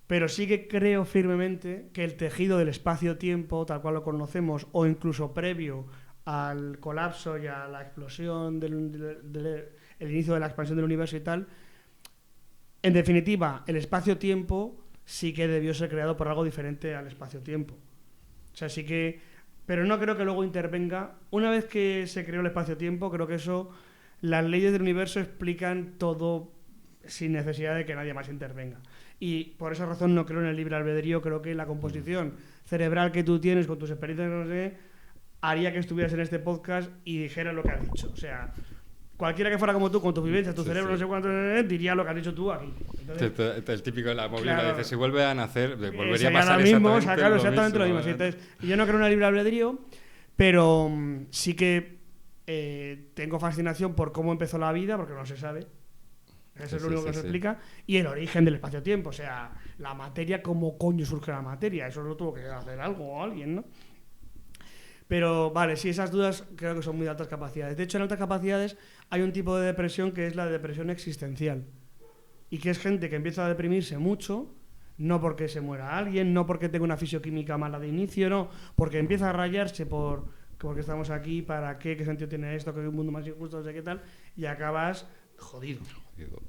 Pero sí que creo firmemente que el tejido del espacio-tiempo, tal cual lo conocemos, o incluso previo al colapso y a la explosión el inicio de la expansión del universo y tal, en definitiva, el espacio-tiempo sí que debió ser creado por algo diferente al espacio-tiempo. O sea, sí que... Pero no creo que luego intervenga. Una vez que se creó el espacio-tiempo, creo que eso... Las leyes del universo explican todo sin necesidad de que nadie más intervenga. Y por esa razón no creo en el libre albedrío. Creo que la composición cerebral que tú tienes con tus experiencias, no sé, haría que estuvieras en este podcast y dijeras lo que has dicho. O sea... Cualquiera que fuera como tú, con tu vivencia, tu cerebro, no sé cuánto, diría lo que has dicho tú aquí. Entonces, el típico de la movida, claro, dice, si vuelve a nacer, volvería a sería pasar lo mismo, exactamente, claro, exactamente lo mismo. ¿eh? Entonces, yo no creo en el libre albedrío, pero sí que tengo fascinación por cómo empezó la vida, porque no se sabe. Eso es lo único que se explica. Y el origen del espacio-tiempo, o sea, la materia, cómo coño surge la materia. Eso lo tuvo que hacer algo o alguien, ¿no? Pero vale, sí, esas dudas creo que son muy de altas capacidades. De hecho, en altas capacidades hay un tipo de depresión que es la depresión existencial. Y que es gente que empieza a deprimirse mucho, no porque se muera alguien, no porque tenga una fisioquímica mala de inicio, no, porque empieza a rayarse porque estamos aquí, para qué sentido tiene esto, que hay un mundo más injusto, no sé qué tal, y acabas jodido.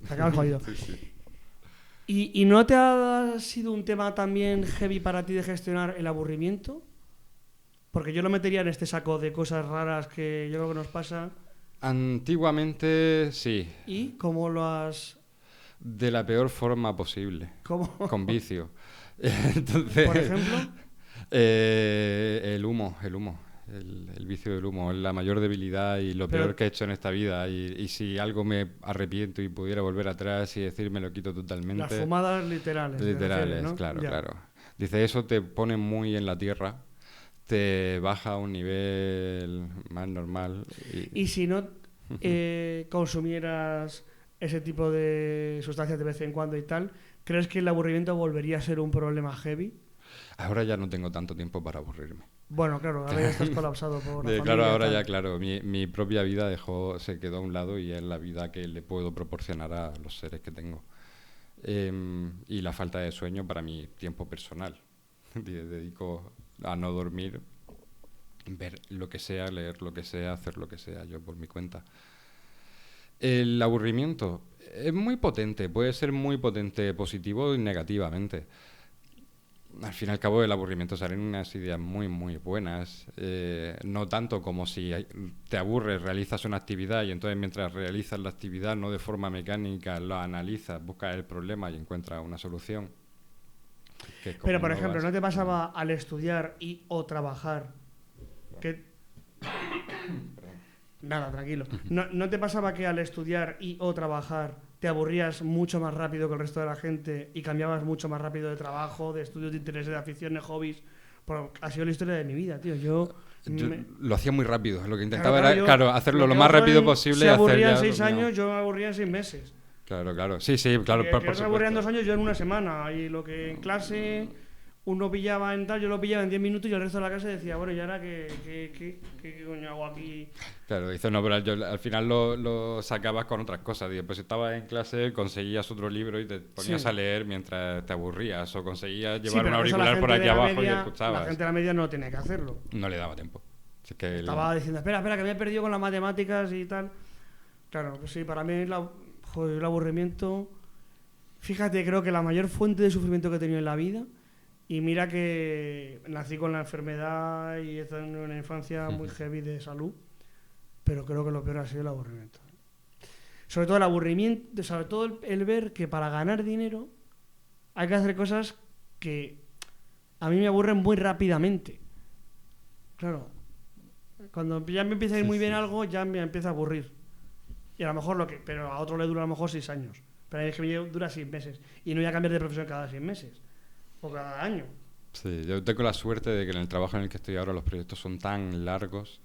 Acabas jodido. Sí. ¿Y no te ha sido un tema también heavy para ti de gestionar el aburrimiento? Porque yo lo metería en este saco de cosas raras que yo creo que nos pasa. Antiguamente, sí. ¿Y cómo lo has...? De la peor forma posible. ¿Cómo? Con vicio. Entonces, ¿Por ejemplo? El humo. El vicio del humo es la mayor debilidad y lo peor que he hecho en esta vida. Y si algo me arrepiento y pudiera volver atrás y decir me lo quito totalmente... Las fumadas literales. Literales, ¿no? claro, Ya. claro. Dice, eso te pone muy en la tierra, te baja a un nivel más normal. Y si no consumieras ese tipo de sustancias de vez en cuando y tal, ¿crees que el aburrimiento volvería a ser un problema heavy? Ahora ya no tengo tanto tiempo para aburrirme. Bueno, claro, ahora ya estás colapsado por la familia. Claro, ahora tal. ya, claro, mi propia vida se quedó a un lado y es la vida que le puedo proporcionar a los seres que tengo. Y la falta de sueño para mi tiempo personal. Dedico a no dormir, ver lo que sea, leer lo que sea, hacer lo que sea, yo por mi cuenta. El aburrimiento es muy potente, puede ser muy potente positivo y negativamente. Al fin y al cabo del aburrimiento salen unas ideas muy, muy buenas. No tanto como si te aburres, realizas una actividad y entonces mientras realizas la actividad, no de forma mecánica, lo analizas, buscas el problema y encuentras una solución. Pero, por ejemplo, ¿no te pasaba al estudiar o trabajar que... Nada, tranquilo. ¿No te pasaba que al estudiar o trabajar te aburrías mucho más rápido que el resto de la gente y cambiabas mucho más rápido de trabajo, de estudios, de intereses, de aficiones, de hobbies? Ha sido la historia de mi vida, tío. Yo lo hacía muy rápido. Lo que intentaba Claro, era, yo- hacerlo lo más rápido posible. Se aburría en hacer ya 6 lo mío. años, yo me aburría en 6 meses. Claro. Sí, claro. Que Por se aburría en supuesto. 2 años, yo en una semana. Y lo que en clase uno pillaba en tal, yo lo pillaba en 10 minutos y el resto de la clase decía, bueno, ¿y ahora qué coño hago aquí? Claro, dice, no, pero al final lo sacabas con otras cosas. Digo, pues estabas en clase, conseguías otro libro y te ponías a leer mientras te aburrías. O conseguías llevar un pero eso la auricular por gente aquí de la abajo media- y escuchabas. La gente de la media no tenía que hacerlo. No le daba tiempo. Así que Estaba diciendo, espera, que me he perdido con las matemáticas y tal. Claro, pues sí, para mí el aburrimiento... Fíjate, creo que la mayor fuente de sufrimiento que he tenido en la vida Y mira que nací con la enfermedad y he estado en una infancia muy heavy de salud, pero creo que lo peor ha sido el aburrimiento. Sobre todo el aburrimiento, sobre todo el ver que para ganar dinero hay que hacer cosas que a mí me aburren muy rápidamente. Claro, cuando ya me empieza a ir muy bien algo, ya me empieza a aburrir. Y a lo mejor pero a otro le dura a lo mejor 6 años. Pero es que me dura 6 meses. Y no voy a cambiar de profesión cada 6 meses. O cada año. Sí, yo tengo la suerte de que en el trabajo en el que estoy ahora los proyectos son tan largos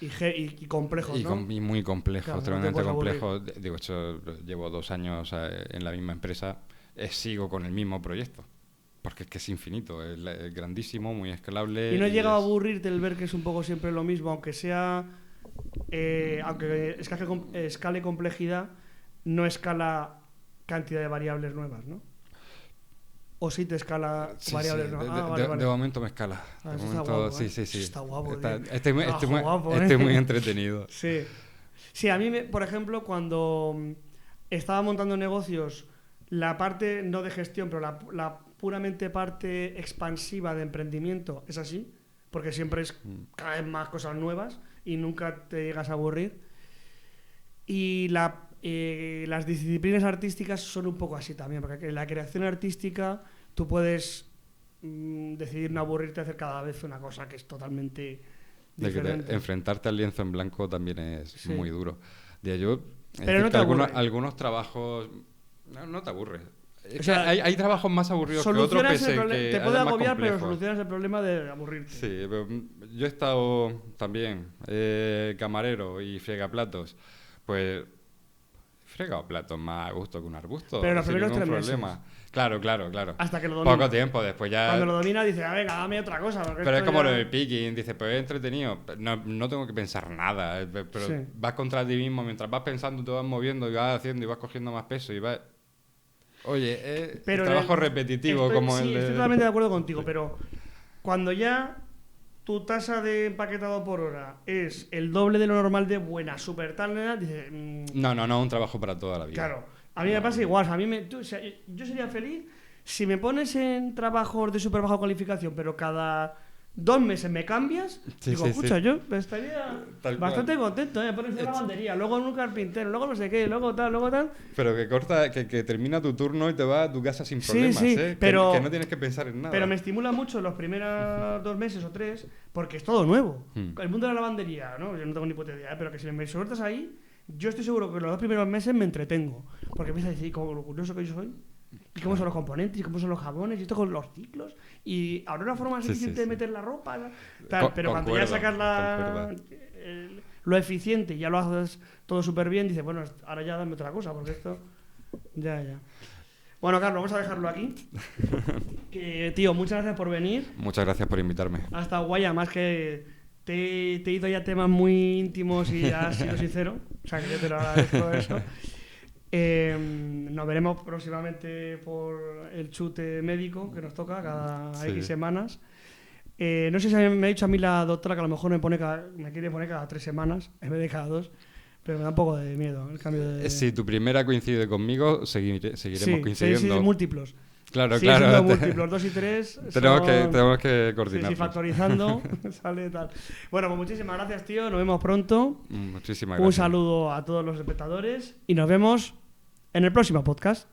Y complejos, ¿no? y muy complejos, Claro, tremendamente no te puedes complejos. Digo, hecho, llevo 2 años en la misma empresa, sigo con el mismo proyecto. Porque es que es infinito, es grandísimo, muy escalable. Y no llega a aburrirte el ver que es un poco siempre lo mismo, aunque sea... aunque escale complejidad, no escala cantidad de variables nuevas, ¿no? O sí te escala variables nuevas. De momento me escala. Ah, De eso momento, está guapo, sí. Está guapo, Estoy muy entretenido. Sí. Sí, a mí, por ejemplo, cuando estaba montando negocios, la parte no de gestión, pero la puramente parte expansiva de emprendimiento es así, porque siempre es cada vez más cosas nuevas y nunca te llegas a aburrir. Y las disciplinas artísticas son un poco así también, porque en la creación artística tú puedes decidir no aburrirte, hacer cada vez una cosa que es totalmente diferente. Enfrentarte al lienzo en blanco también es muy duro. Pero no te algunos trabajos no te aburres. O sea, hay trabajos más aburridos que otros, te puede agobiar, pero solucionas el problema de aburrirte. Sí, pero yo he estado también camarero y fregaplatos. Pues fregado platos más a gusto que un arbusto. Pero los sin primeros ningún 3 problema. meses. Claro. Hasta que lo domina. Poco tiempo, después ya... Cuando lo domina dice, venga, dame otra cosa. Pero es como lo del picking, dice, pues es entretenido. No tengo que pensar nada, pero sí. Vas contra ti mismo, mientras vas pensando, te vas moviendo y vas haciendo y vas cogiendo más peso y vas... Oye, pero trabajo repetitivo como el de... Estoy totalmente de acuerdo contigo, pero cuando ya tu tasa de empaquetado por hora es el doble de lo normal de buena, súper tal, dices... No, un trabajo para toda la vida. Claro, a mí me pasa igual, o sea, yo sería feliz si me pones en trabajos de súper baja cualificación, pero cada 2 meses me cambias, digo, escucha, yo estaría bastante contento, pones en la lavandería, luego en un carpintero, luego no sé qué, luego tal. Pero que termina tu turno y te vas a tu casa sin problemas, pero, que no tienes que pensar en nada. Pero me estimula mucho los primeros 2 meses o 3, porque es todo nuevo. El mundo de la lavandería, ¿no? Yo no tengo ni puta idea, pero que si me sueltas ahí, yo estoy seguro que los 2 primeros meses me entretengo, porque empiezas a decir como lo curioso que yo soy. ¿Y cómo son los componentes? ¿Y cómo son los jabones? ¿Y esto con los ciclos? ¿Y habrá una forma eficiente de meter la ropa? Tal, pero cuando ya sacas lo eficiente y ya lo haces todo súper bien, dices, bueno, ahora ya dame otra cosa, porque esto... Ya. Bueno, Carlos, vamos a dejarlo aquí. Tío, muchas gracias por venir. Muchas gracias por invitarme. Ha estado guay, además que te he ido ya temas muy íntimos y has sido sincero. O sea, que yo te lo agradezco eso. Nos veremos próximamente por el chute médico que nos toca cada X semanas. No sé si me ha dicho a mí la doctora que a lo mejor me quiere poner cada 3 semanas en vez de cada 2, pero me da un poco de miedo el cambio de... Si tu primera coincide conmigo, seguiremos coincidiendo. Sí, múltiplos. Claro. Múltiplos, 2 y 3 tenemos que coordinar. Sí, factorizando sale tal. Bueno, pues muchísimas gracias, tío. Nos vemos pronto. Muchísimas gracias. Un saludo a todos los espectadores y nos vemos en el próximo podcast.